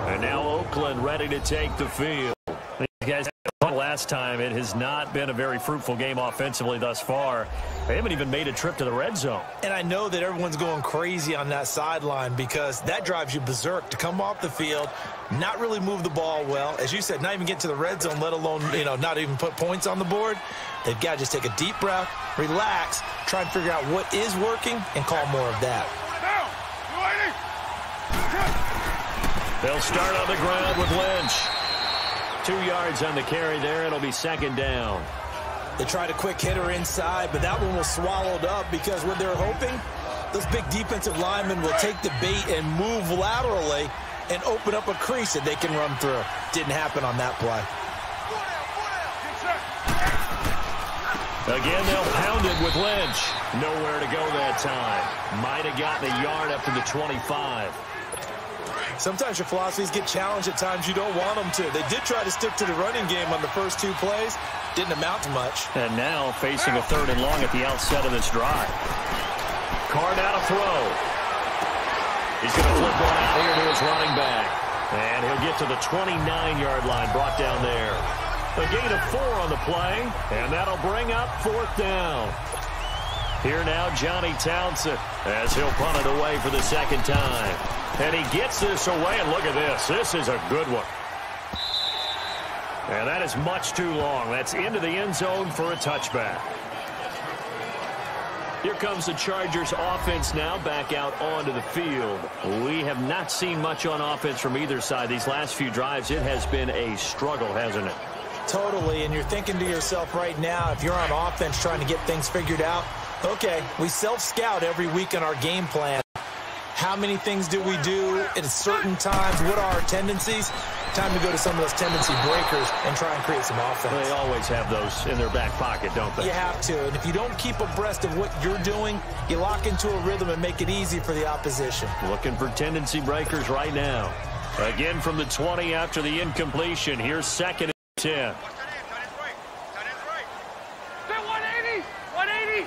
And now Oakland ready to take the field. These guys had last time. It has not been a very fruitful game offensively thus far. They haven't even made a trip to the red zone. And I know that everyone's going crazy on that sideline because that drives you berserk to come off the field, not really move the ball well. As you said, not even get to the red zone, let alone, not even put points on the board. They've got to just take a deep breath, relax, try and figure out what is working, and call more of that. They'll start on the ground with Lynch. 2 yards on the carry there. It'll be second down. They tried a quick hitter inside, but that one was swallowed up because what they're hoping, those big defensive linemen will take the bait and move laterally and open up a crease that they can run through. Didn't happen on that play. Again, they'll pound it with Lynch. Nowhere to go that time. Might have gotten a yard up to the 25. Sometimes your philosophies get challenged at times you don't want them to. They did try to stick to the running game on the first 2 plays. Didn't amount to much. And now facing a 3rd and long at the outset of this drive. Card out a throw. He's going to flip one out here to his running back. And he'll get to the 29-yard line, brought down there. A gain of 4 on the play, and that'll bring up 4th down. Here now, Johnny Townsend, as he'll punt it away for the 2nd time. And he gets this away, and look at this. This is a good one. And that is much too long. That's into the end zone for a touchback. Here comes the Chargers offense now back out onto the field. We have not seen much on offense from either side. These last few drives, it has been a struggle, hasn't it? Totally, and you're thinking to yourself right now, if you're on offense trying to get things figured out, okay, we self-scout every week in our game plan. How many things do we do at certain times? What are our tendencies? Time to go to some of those tendency breakers and try and create some offense. They always have those in their back pocket, don't they? You have to, and if you don't keep abreast of what you're doing, you lock into a rhythm and make it easy for the opposition. Looking for tendency breakers right now. Again from the 20 after the incompletion. Here's 2nd and 10. 180! 180!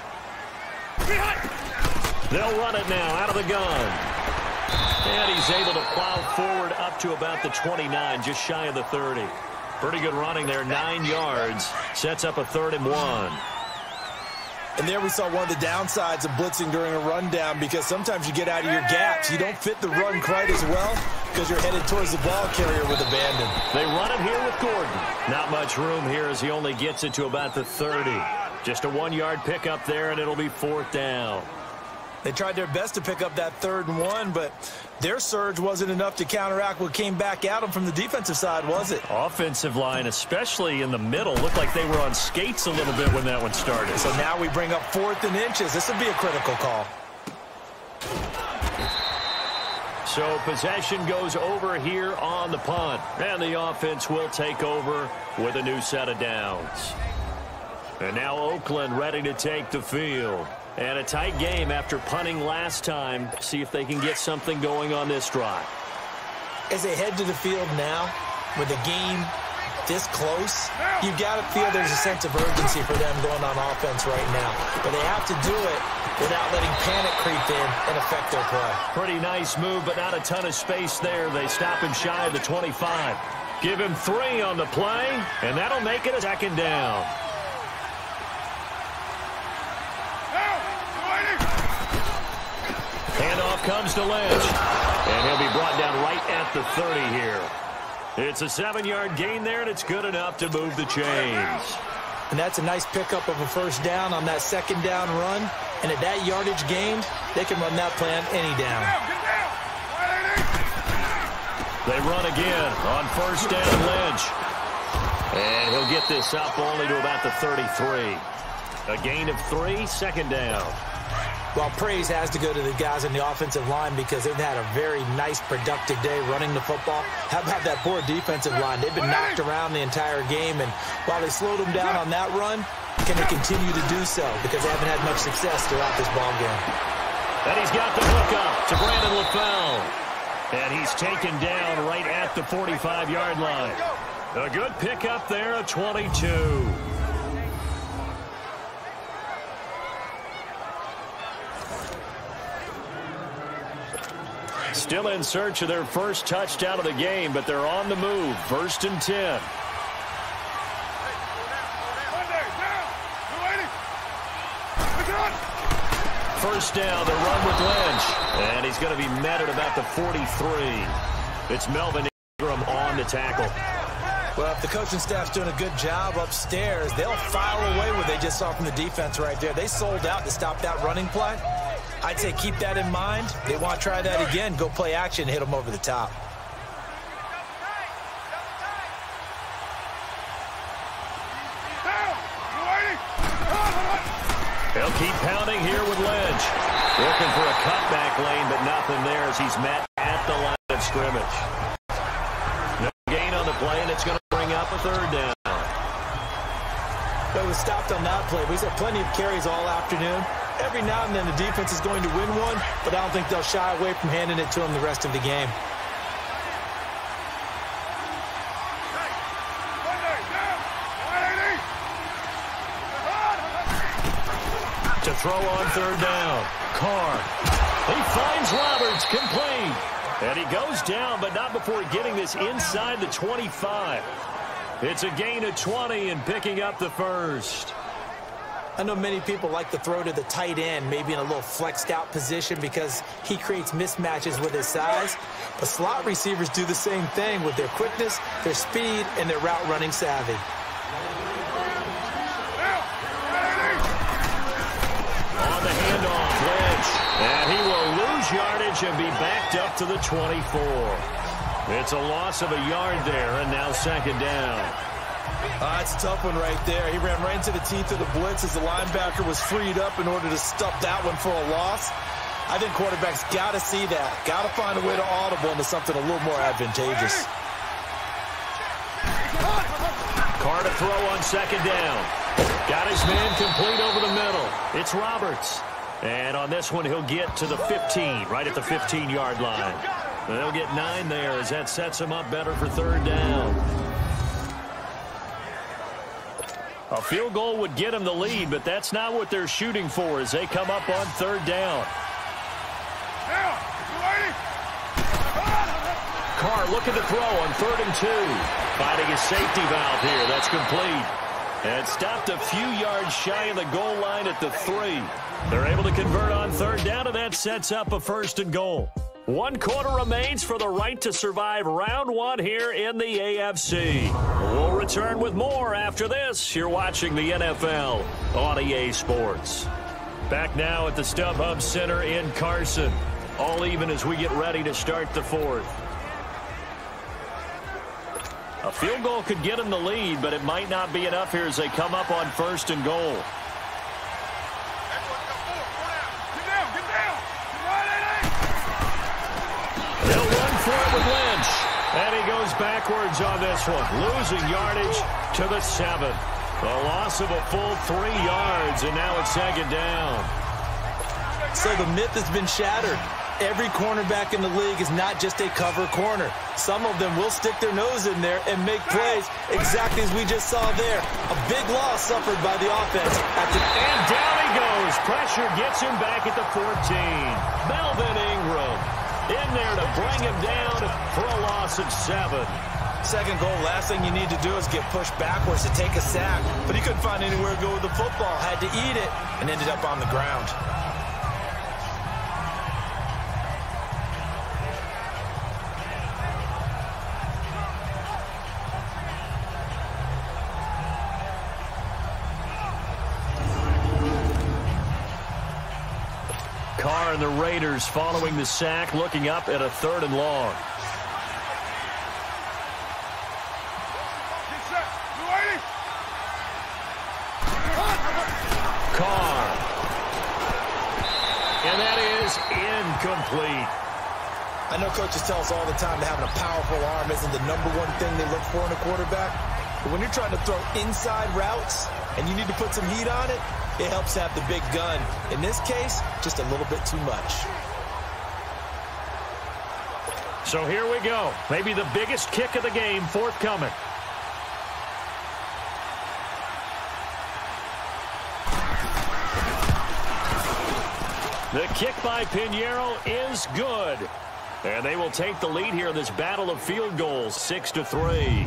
They'll run it now out of the gun. And he's able to plow forward up to about the 29, just shy of the 30. Pretty good running there, 9 yards. Sets up a 3rd and 1. And there we saw one of the downsides of blitzing during a rundown, because sometimes you get out of your gaps. You don't fit the run quite as well because you're headed towards the ball carrier with abandon. They run it here with Gordon. Not much room here as he only gets it to about the 30. Just a 1-yard pickup there, and it'll be 4th down. They tried their best to pick up that 3rd and 1, but their surge wasn't enough to counteract what came back at them from the defensive side, was it? Offensive line, especially in the middle, looked like they were on skates a little bit when that one started. So now we bring up 4th and inches. This would be a critical call. So possession goes over here on the punt, and the offense will take over with a new set of downs. And now Oakland ready to take the field. And a tight game after punting last time. See if they can get something going on this drive. As they head to the field now, with the game this close, you've got to feel there's a sense of urgency for them going on offense right now. But they have to do it without letting panic creep in and affect their play. Pretty nice move, but not a ton of space there. They stop him shy of the 25. Give him 3 on the play, and that'll make it a 2nd down. Handoff comes to Lynch, and he'll be brought down right at the 30 here. It's a 7-yard gain there, and it's good enough to move the chains. And that's a nice pickup of a 1st down on that 2nd down run. And at that yardage gained, they can run that plan any down. They run again on 1st down, Lynch. And he'll get this up only to about the 33. A gain of 3, 2nd down. Well, praise has to go to the guys on the offensive line because they've had a very nice, productive day running the football. How about that poor defensive line? They've been knocked around the entire game, and while they slowed them down on that run, can they continue to do so? Because they haven't had much success throughout this ball game. And he's got the hook up to Brandon LaFell. And he's taken down right at the 45-yard line. A good pickup there, a 22. Still in search of their first touchdown of the game, but they're on the move. 1st and 10. First down, the run with Lynch. And he's going to be met at about the 43. It's Melvin Ingram on the tackle. Well, if the coaching staff's doing a good job upstairs, they'll file away what they just saw from the defense right there. They sold out to stop that running play. I'd say keep that in mind. They want to try that again. Go play action, hit them over the top. keep pounding here with Lynch. Looking for a cutback lane, but nothing there as he's met at the line of scrimmage. No gain on the play, and it's going to bring up a third down. He was stopped on that play, but he's had plenty of carries all afternoon. Every now and then the defense is going to win one, but I don't think they'll shy away from handing it to him the rest of the game. To throw on third down. Carr. He finds Roberts, complete. And he goes down, but not before getting this inside the 25. It's a gain of 20 and picking up the first. I know many people like to throw to the tight end, maybe in a little flexed out position because he creates mismatches with his size. But slot receivers do the same thing with their quickness, their speed, and their route running savvy. On the handoff, Lynch. And he will lose yardage and be backed up to the 24. It's a loss of a yard there, and now second down. It's a tough one right there. He ran right into the teeth of the blitz as the linebacker was freed up in order to stop that one for a loss. I think quarterbacks got to see that. Got to find a way to audible into something a little more advantageous. Carr to throw on second down. Got his man complete over the middle. It's Roberts. And on this one, he'll get to the 15, right at the 15-yard line. They'll get 9 there as that sets him up better for third down. A field goal would get him the lead, but that's not what they're shooting for as they come up on third down. Carr looking to throw on 3rd and 2. Finding his safety valve here. That's complete. And stopped a few yards shy of the goal line at the 3. They're able to convert on third down, and that sets up a 1st and goal. 1 quarter remains for the right to survive round 1 here in the AFC. We'll return with more after this. You're watching the NFL on EA Sports. Back now at the StubHub Center in Carson. All even as we get ready to start the 4th. A field goal could get them the lead, but it might not be enough here as they come up on 1st and goal. They'll run for it with Lynch. And he goes backwards on this one, losing yardage to the 7. A loss of a full 3 yards, and now it's second down. So the myth has been shattered. Every cornerback in the league is not just a cover corner. Some of them will stick their nose in there and make plays exactly as we just saw there. A big loss suffered by the offense. And down he goes. Pressure gets him back at the 14. Melvin Ingram in there to bring him down for a loss of 7. Second goal, last thing you need to do is get pushed backwards to take a sack. But he couldn't find anywhere to go with the football. Had to eat it and ended up on the ground. Carr and the Raiders following the sack, looking up at a 3rd and long. Carr. And that is incomplete. I know coaches tell us all the time that having a powerful arm isn't the #1 thing they look for in a quarterback. But when you're trying to throw inside routes and you need to put some heat on it, it helps have the big gun. In this case, just a little bit too much. So here we go. Maybe the biggest kick of the game forthcoming. The kick by Pinheiro is good. And they will take the lead here in this battle of field goals, 6-3.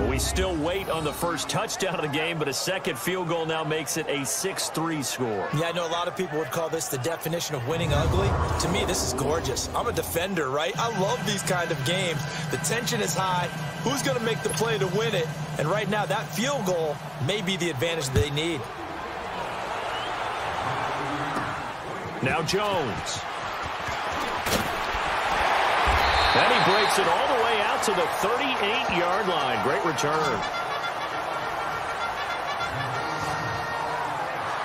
We still wait on the first touchdown of the game, but a second field goal now makes it a 6-3 score. Yeah, I know a lot of people would call this the definition of winning ugly. To me, this is gorgeous. I'm a defender, right? I love these kind of games. The tension is high. Who's going to make the play to win it? And right now, that field goal may be the advantage they need. Now Jones. And he breaks it all the way out to the 38-yard line. Great return.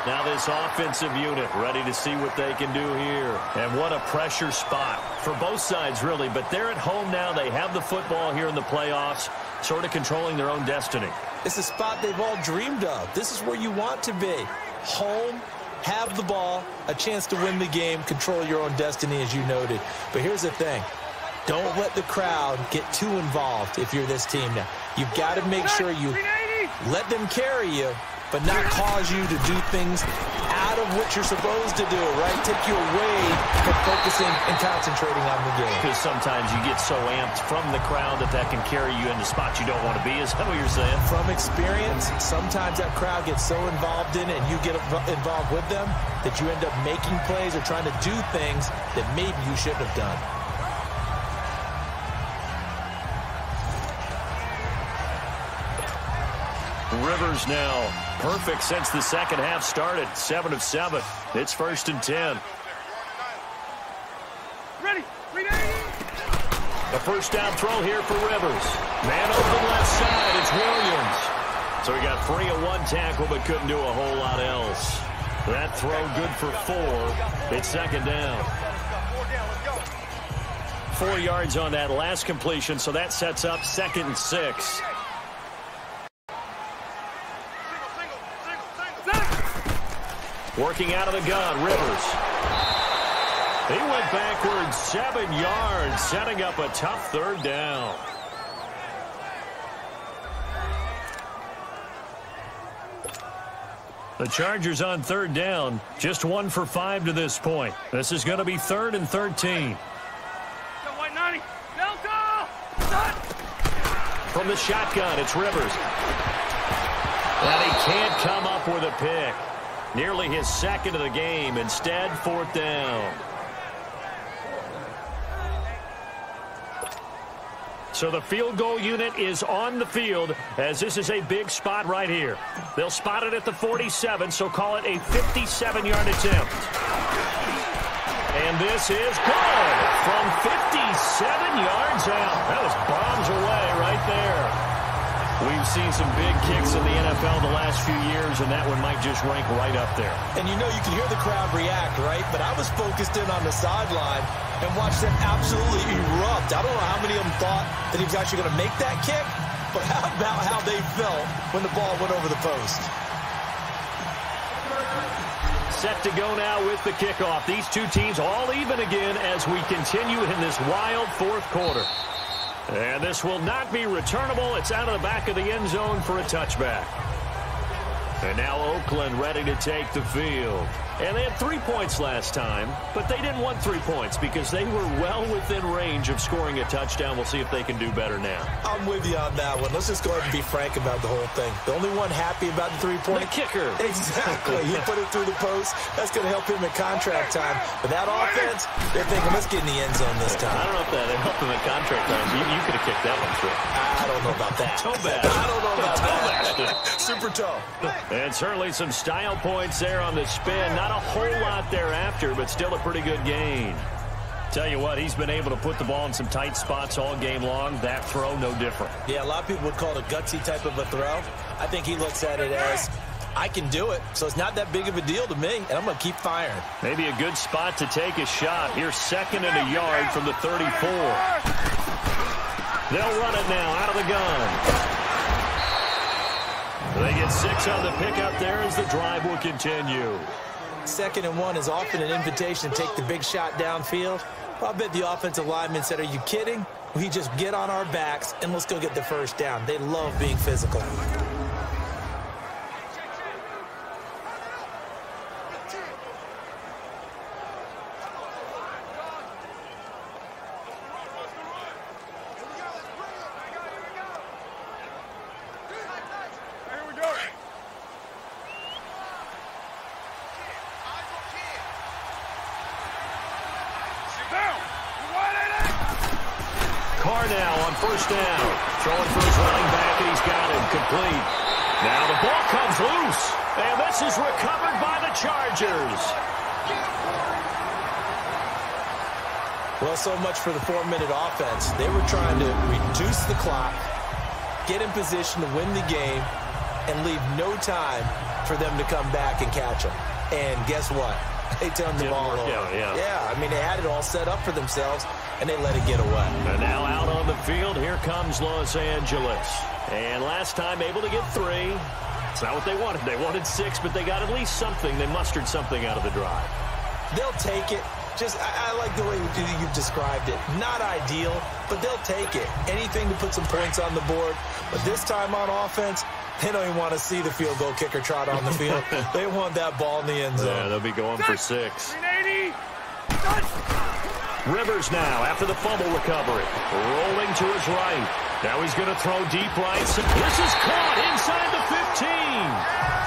Now this offensive unit ready to see what they can do here. And what a pressure spot for both sides, really. But they're at home now. They have the football here in the playoffs, sort of controlling their own destiny. It's a spot they've all dreamed of. This is where you want to be. Home, have the ball, a chance to win the game, control your own destiny, as you noted. But here's the thing. Don't let the crowd get too involved if you're this team now. You've got to make sure you let them carry you, but not cause you to do things out of what you're supposed to do, right? Take you away from focusing and concentrating on the game. Because sometimes you get so amped from the crowd that can carry you into spots you don't want to be. Is that what you're saying? From experience, sometimes that crowd gets so involved in it and you get involved with them that you end up making plays or trying to do things that maybe you shouldn't have done. Rivers now perfect since the second half started. 7 of 7. It's 1st and 10. Ready. The first down throw here for Rivers. Man open left side. It's Williams. So he got free of one tackle but couldn't do a whole lot else. That throw good for 4. It's 2nd down. 4 yards on that last completion, so that sets up 2nd and 6. Working out of the gun, Rivers. He went backwards 7 yards, setting up a tough 3rd down. The Chargers on 3rd down, just 1 for 5 to this point. This is going to be 3rd and 13. From the shotgun, it's Rivers. And he can't come up with a pick. Nearly his 2nd of the game. Instead, 4th down. So the field goal unit is on the field as this is a big spot right here. They'll spot it at the 47, so call it a 57-yard attempt. And this is good from 57 yards out. That was bombs away right there. We've seen some big kicks in the NFL the last few years, and that one might just rank right up there. And you know you can hear the crowd react, right? But I was focused in on the sideline and watched them absolutely erupt. I don't know how many of them thought that he was actually going to make that kick, but how about how they felt when the ball went over the post? Set to go now with the kickoff. These two teams all even again as we continue in this wild 4th quarter. And this will not be returnable. It's out of the back of the end zone for a touchback. And now Oakland ready to take the field. And they had 3 points last time, but they didn't want 3 points because they were well within range of scoring a touchdown. We'll see if they can do better now. I'm with you on that one. Let's just go ahead and be frank about the whole thing. The only one happy about the 3-point? The kicker. Exactly. He put it through the post. That's going to help him at contract time. But that offense, they're thinking, let's get in the end zone this time. I don't know if that helped him at contract time. You could have kicked that one through. I don't know about that. Toe bash. I don't know about that. Super toe. And certainly some style points there on the spin. Not a whole lot thereafter, but still a pretty good gain. Tell you what, he's been able to put the ball in some tight spots all game long. That throw, no different. Yeah, a lot of people would call it a gutsy type of a throw. I think he looks at it as, I can do it, so it's not that big of a deal to me, and I'm going to keep firing. Maybe a good spot to take a shot. Here's 2nd and a yard from the 34. They'll run it now out of the gun. They get 6 on the pickup there as the drive will continue. 2nd and 1 is often an invitation to take the big shot downfield. I bet the offensive lineman said, are you kidding? We just get on our backs and let's go get the first down. They love being physical. First down. Throwing for his running back, and he's got him complete. Now the ball comes loose, and this is recovered by the Chargers. Well, so much for the 4-minute offense. They were trying to reduce the clock, get in position to win the game, and leave no time for them to come back and catch them. And guess what? They turned the ball over. Yeah, I mean, they had it all set up for themselves, and they let it get away. And now out on the field, here comes Los Angeles. And last time able to get 3. It's not what they wanted. They wanted 6, but they got at least something. They mustered something out of the drive. They'll take it. Just, I like the way you've described it. Not ideal, but they'll take it. Anything to put some points on the board. But this time on offense, they don't even want to see the field goal kicker trot on the field. They want that ball in the end zone. Yeah, they'll be going for 6. Rivers now after the fumble recovery. Rolling to his right. Now he's going to throw deep right. This is caught inside the 15.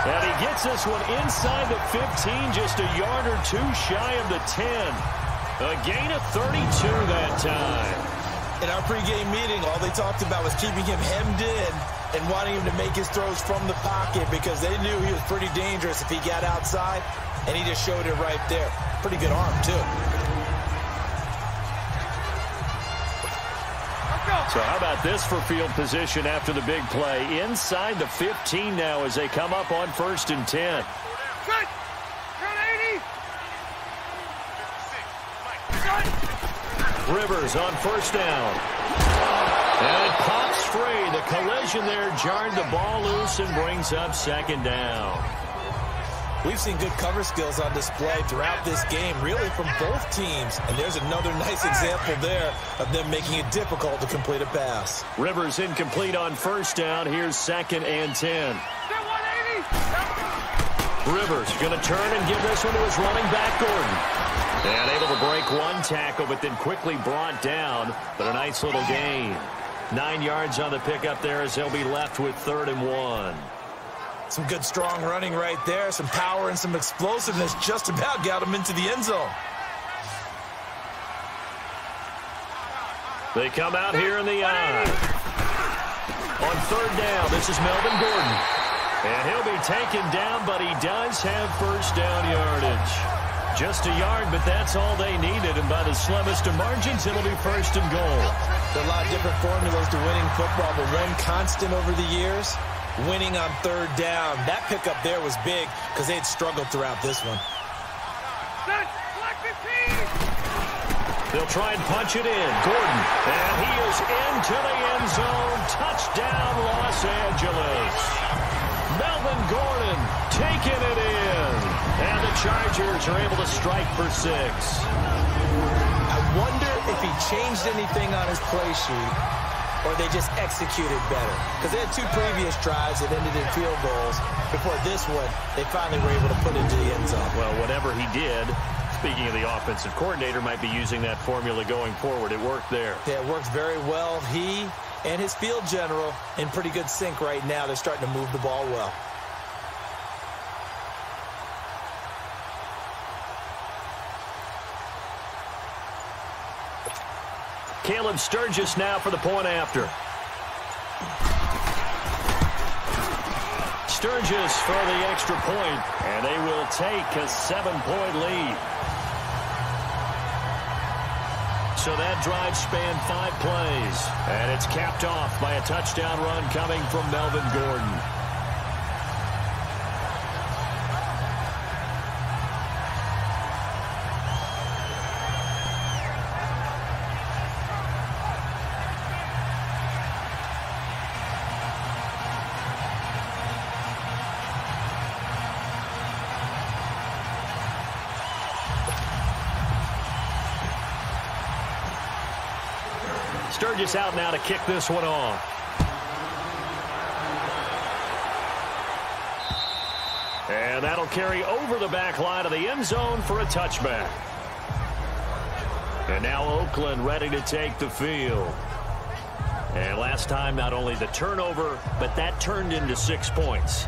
And he gets this one inside the 15, just a yard or 2 shy of the 10. A gain of 32 that time. In our pregame meeting, all they talked about was keeping him hemmed in and wanting him to make his throws from the pocket because they knew he was pretty dangerous if he got outside, and he just showed it right there. Pretty good arm, too. So how about this for field position after the big play? Inside the 15 now as they come up on 1st and 10. Rivers on 1st down. And it pops free. The collision there jarred the ball loose and brings up 2nd down. We've seen good cover skills on display throughout this game, really from both teams. And there's another nice example there of them making it difficult to complete a pass. Rivers incomplete on 1st down. Here's 2nd and 10. Rivers going to turn and give this one to his running back, Gordon. And able to break 1 tackle, but then quickly brought down. But a nice little gain. 9 yards on the pickup there as they'll be left with 3rd and 1. Some good, strong running right there. Some power and some explosiveness just about got him into the end zone. They come out here in the eye. On 3rd down, this is Melvin Gordon. And he'll be taken down, but he does have 1st down yardage. Just a yard, but that's all they needed. And by the slimmest of margins, it'll be 1st and goal. There are a lot of different formulas to winning football, but one constant over the years, winning on 3rd down. That pickup there was big because they had struggled throughout this one. They'll try and punch it in. Gordon, and he is into the end zone. Touchdown, Los Angeles. Melvin Gordon taking it in. And the Chargers are able to strike for 6. I wonder if he changed anything on his play sheet or they just executed better. Because they had 2 previous drives that ended in field goals. Before this one, they finally were able to put into the end zone. Well, whatever he did, speaking of the offensive coordinator, might be using that formula going forward. It worked there. Yeah, it works very well. He and his field general in pretty good sync right now. They're starting to move the ball well. Caleb Sturgis now for the point after. Sturgis for the extra point, and they will take a 7-point lead. So that drive spanned 5 plays, and it's capped off by a touchdown run coming from Melvin Gordon. Sturgis out now to kick this one off. And that'll carry over the back line of the end zone for a touchback. And now Oakland ready to take the field. And last time, not only the turnover, but that turned into 6 points.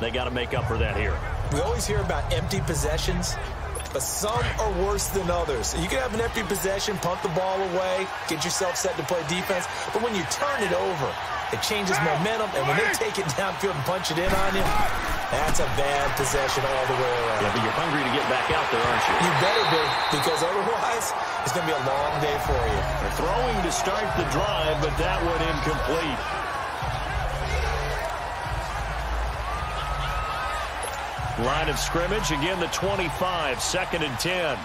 They got to make up for that here. We always hear about empty possessions, but some are worse than others. You can have an empty possession, punt the ball away, get yourself set to play defense, but when you turn it over, it changes momentum, and when they take it downfield and punch it in on you, that's a bad possession all the way around. Yeah, but you're hungry to get back out there, aren't you? You better be, because otherwise, it's going to be a long day for you. They're throwing to start the drive, but that one incomplete. Line of scrimmage, again the 25, 2nd and 10.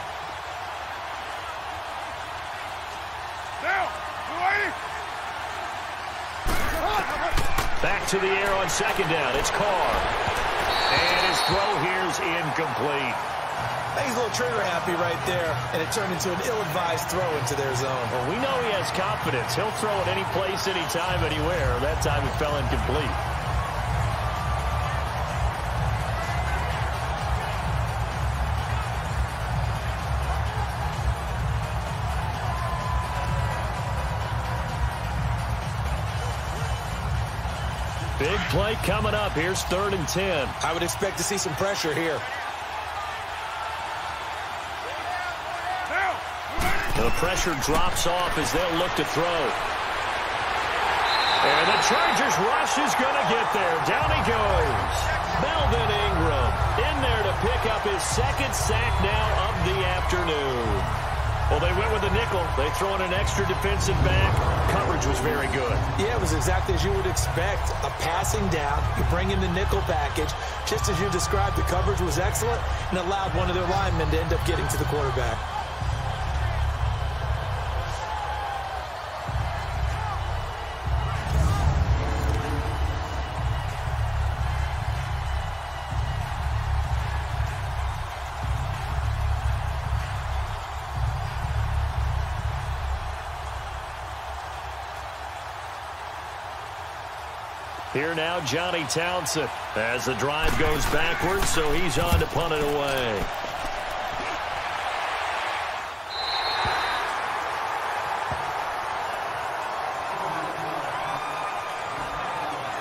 Back to the air on 2nd down. It's Carr. And his throw here's incomplete. He's a little trigger happy right there, and it turned into an ill-advised throw into their zone. Well, we know he has confidence. He'll throw it any place, anytime, anywhere. That time it fell incomplete. Big play coming up. Here's 3rd and 10. I would expect to see some pressure here. The pressure drops off as they'll look to throw. And the Chargers rush is going to get there. Down he goes. Melvin Ingram in there to pick up his 2nd sack now of the afternoon. Well, they went with the nickel. They throw in an extra defensive back. Coverage was very good. Yeah, it was exactly as you would expect. A passing down. You bring in the nickel package. Just as you described, the coverage was excellent and allowed one of their linemen to end up getting to the quarterback. Here now, Johnny Townsend, as the drive goes backwards, so he's on to punt it away.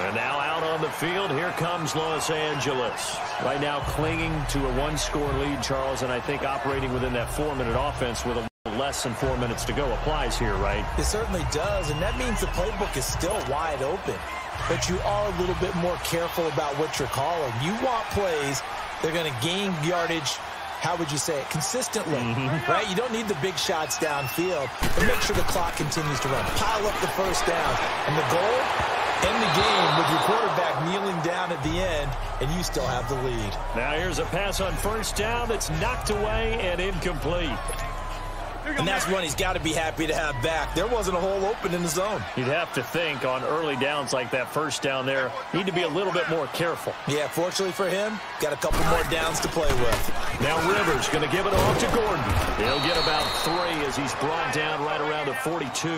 And now out on the field, here comes Los Angeles. Right now clinging to a 1-score lead, Charles, and I think operating within that 4-minute offense with a less than 4 minutes to go applies here, right? It certainly does, and that means the playbook is still wide open. But you are a little bit more careful about what you're calling. You want plays that are going to gain yardage, how would you say it, consistently, right? You don't need the big shots downfield, but make sure the clock continues to run. Pile up the first down. And the goal, end the game with your quarterback kneeling down at the end, and you still have the lead. Now here's a pass on 1st down that's knocked away and incomplete. And that's one he's got to be happy to have back. There wasn't a hole open in the zone. You'd have to think on early downs like that 1st down there, need to be a little bit more careful. Yeah, fortunately for him, got a couple more downs to play with. Now Rivers going to give it off to Gordon. He'll get about 3 as he's brought down right around the 42.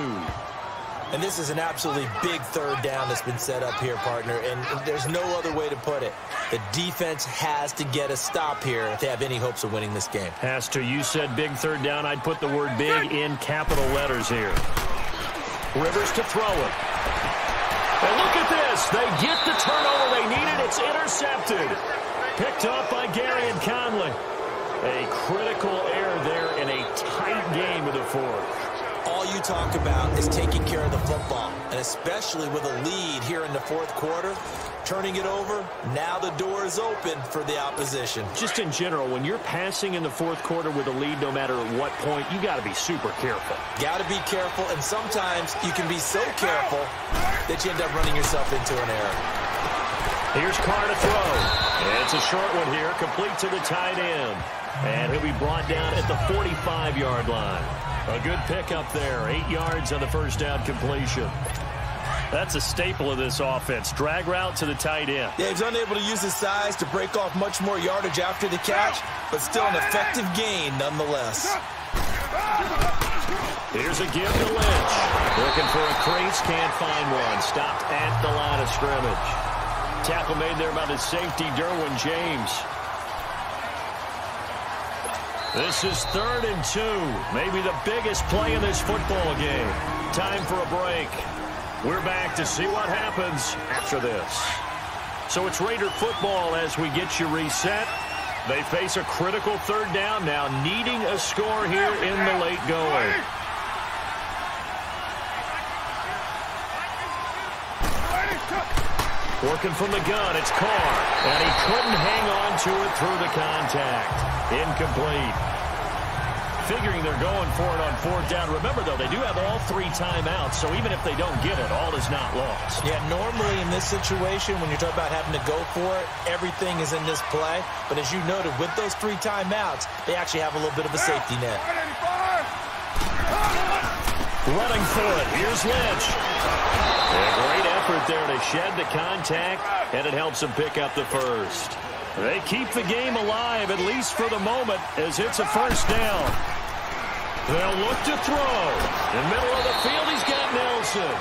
And this is an absolutely big 3rd down that's been set up here, partner, and there's no other way to put it. The defense has to get a stop here if they have any hopes of winning this game. Has to. You said big 3rd down. I'd put the word big in capital letters here. Rivers to throw it. And look at this. They get the turnover they needed. It's intercepted. Picked up by Gary and Conley. A critical error there in a tight game with the 4th. All you talk about is taking care of the football, and especially with a lead here in the 4th quarter, turning it over, now the door is open for the opposition. Just in general, when you're passing in the 4th quarter with a lead, no matter at what point, you got to be super careful. Got to be careful, and sometimes you can be so careful that you end up running yourself into an error. Here's Carr to throw. And it's a short one here, complete to the tight end. And he'll be brought down at the 45-yard line. A good pickup there. 8 yards on the 1st down completion. That's a staple of this offense. Drag route to the tight end. Yeah, he's unable to use his size to break off much more yardage after the catch, but still an effective gain nonetheless. Here's a give to Lynch. Looking for a crease, can't find one. Stopped at the line of scrimmage. Tackle made there by the safety, Derwin James. This is 3rd and 2. Maybe the biggest play in this football game. Time for a break. We're back to see what happens after this. So it's Raider football as we get you reset. They face a critical 3rd down now, needing a score here in the late going. Working from the gun, it's Carr. And he couldn't hang on to it through the contact. Incomplete. figuring they're going for it on fourth down. Remember, though, they do have all 3 timeouts, so even if they don't get it, all is not lost. Yeah, normally in this situation, when you're talking about having to go for it, everything is in this play. But as you noted, with those 3 timeouts, they actually have a little bit of a safety net. Running for it. Here's Lynch. A great effort there to shed the contact, and it helps them pick up the first. They keep the game alive, at least for the moment, as it's a first down. They'll look to throw. In the middle of the field, he's got Nelson.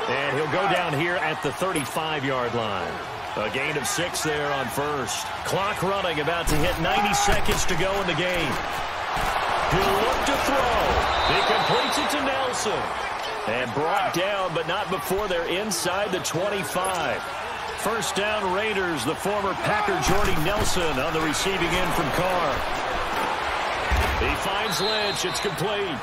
And he'll go down here at the 35-yard line. A gain of 6 there on first. Clock running, about to hit 90 seconds to go in the game. He'll look to throw. He completes it to Nelson. And brought down, but not before they're inside the 25. First down, Raiders. The former Packer Jordy Nelson on the receiving end from Carr. He finds Lynch. It's complete.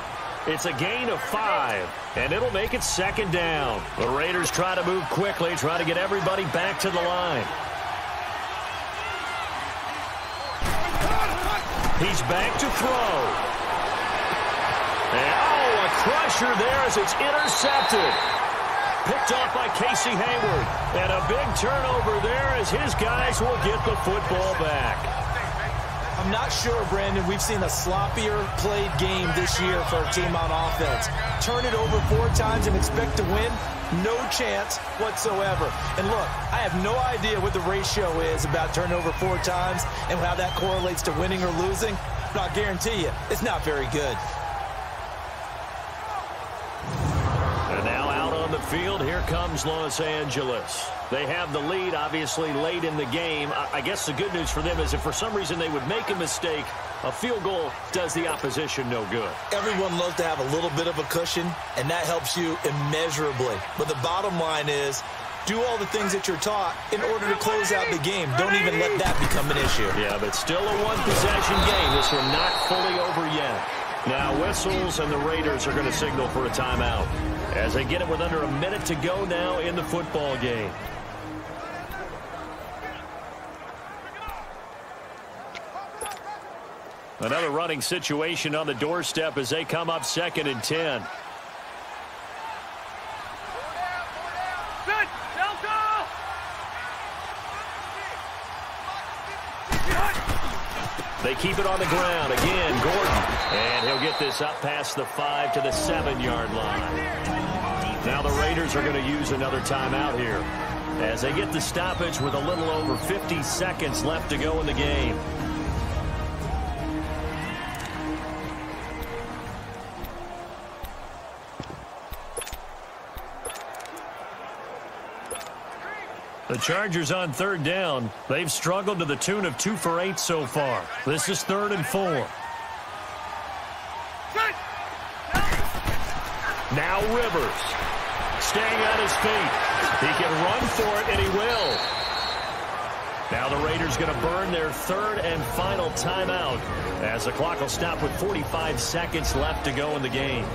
It's a gain of 5, and it'll make it second down. The Raiders try to move quickly, try to get everybody back to the line. He's back to throw. And, a crusher there as it's intercepted. Picked off by Casey Hayward. And a big turnover there as his guys will get the football back. I'm not sure, Brandon, we've seen a sloppier played game this year for a team on offense. Turn it over 4 times and expect to win? No chance whatsoever. And look, I have no idea what the ratio is about turning over 4 times and how that correlates to winning or losing. But I'll guarantee you, it's not very good. And now out on the field, here comes Los Angeles. They have the lead, obviously, late in the game. I guess the good news for them is if for some reason they would make a mistake, a field goal does the opposition no good. Everyone loves to have a little bit of a cushion, and that helps you immeasurably. But the bottom line is, do all the things that you're taught in order to close out the game. Don't even let that become an issue. Yeah, but still a one-possession game. This one not fully over yet. Now whistles, and the Raiders are going to signal for a timeout as they get it with under a minute to go now in the football game. Another running situation on the doorstep as they come up 2nd and 10. They keep it on the ground. Again, Gordon. And he'll get this up past the 5 to the 7-yard line. Now the Raiders are going to use another timeout here as they get the stoppage with a little over 50 seconds left to go in the game. The Chargers on 3rd down. They've struggled to the tune of 2 for 8 so far. This is 3rd and 4. Now Rivers. Staying on his feet. He can run for it, and he will. Now the Raiders going to burn their 3rd and final timeout as the clock will stop with 45 seconds left to go in the game.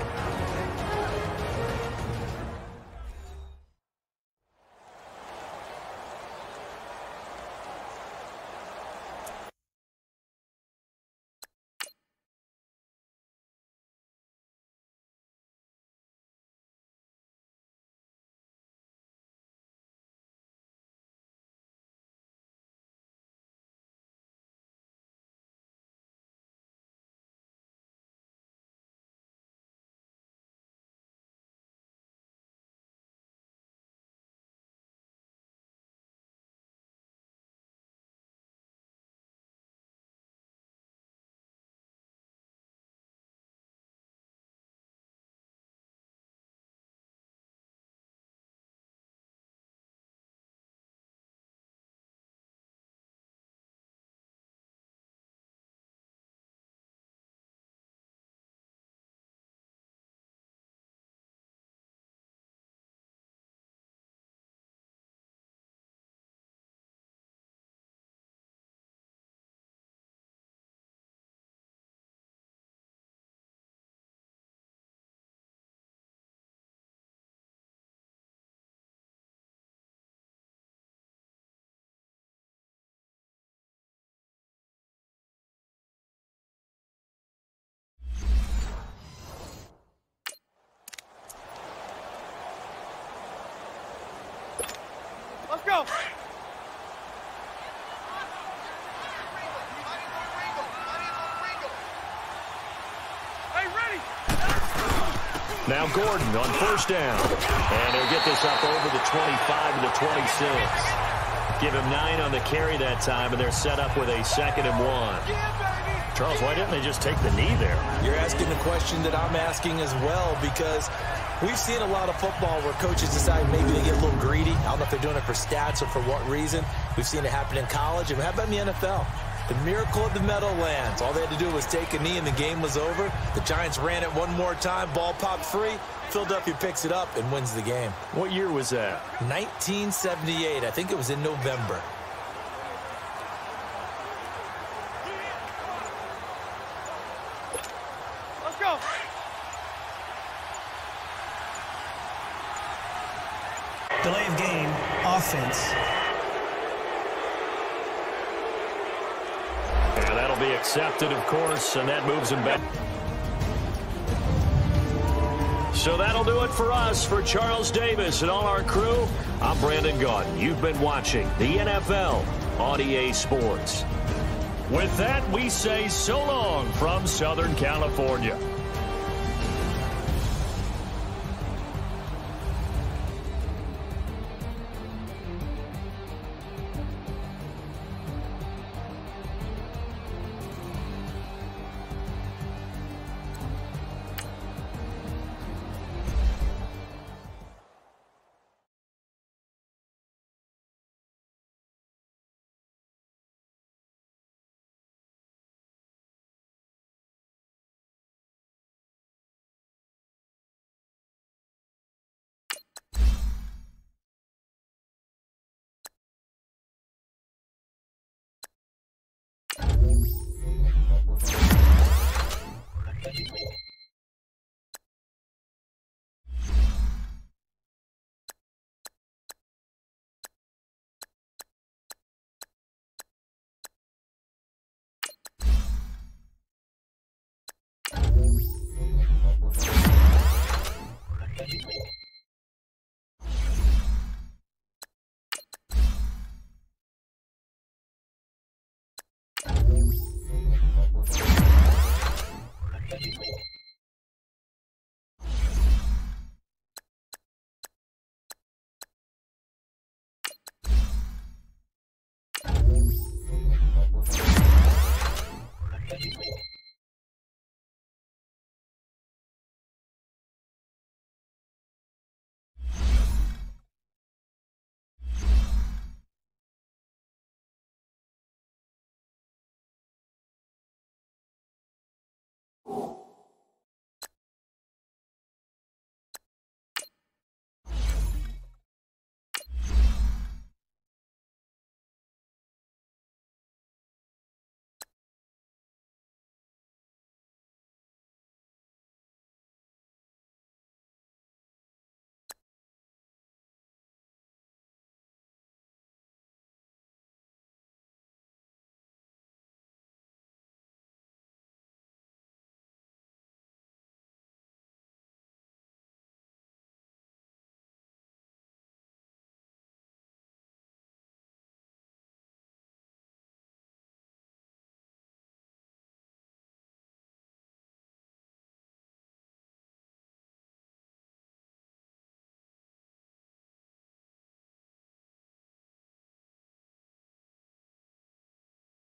Let's go. Hey, ready. Now Gordon on first down. And he'll get this up over the 25 to the 26. Give him 9 on the carry that time, and they're set up with a 2nd and 1. Charles, why didn't they just take the knee there? You're asking the question that I'm asking as well, because we've seen a lot of football where coaches decide maybe they get a little greedy. I don't know if they're doing it for stats or for what reason. We've seen it happen in college. And how about in the NFL? The miracle of the Meadowlands. All they had to do was take a knee and the game was over. The Giants ran it one more time. Ball popped free. Philadelphia picks it up and wins the game. What year was that? 1978. I think it was in November. Let's go. Delay of game, offense. And that'll be accepted, of course, and that moves him back. So that'll do it for us. For Charles Davis and all our crew, I'm Brandon Gaudin. You've been watching the NFL on EA Sports. With that, we say so long from Southern California.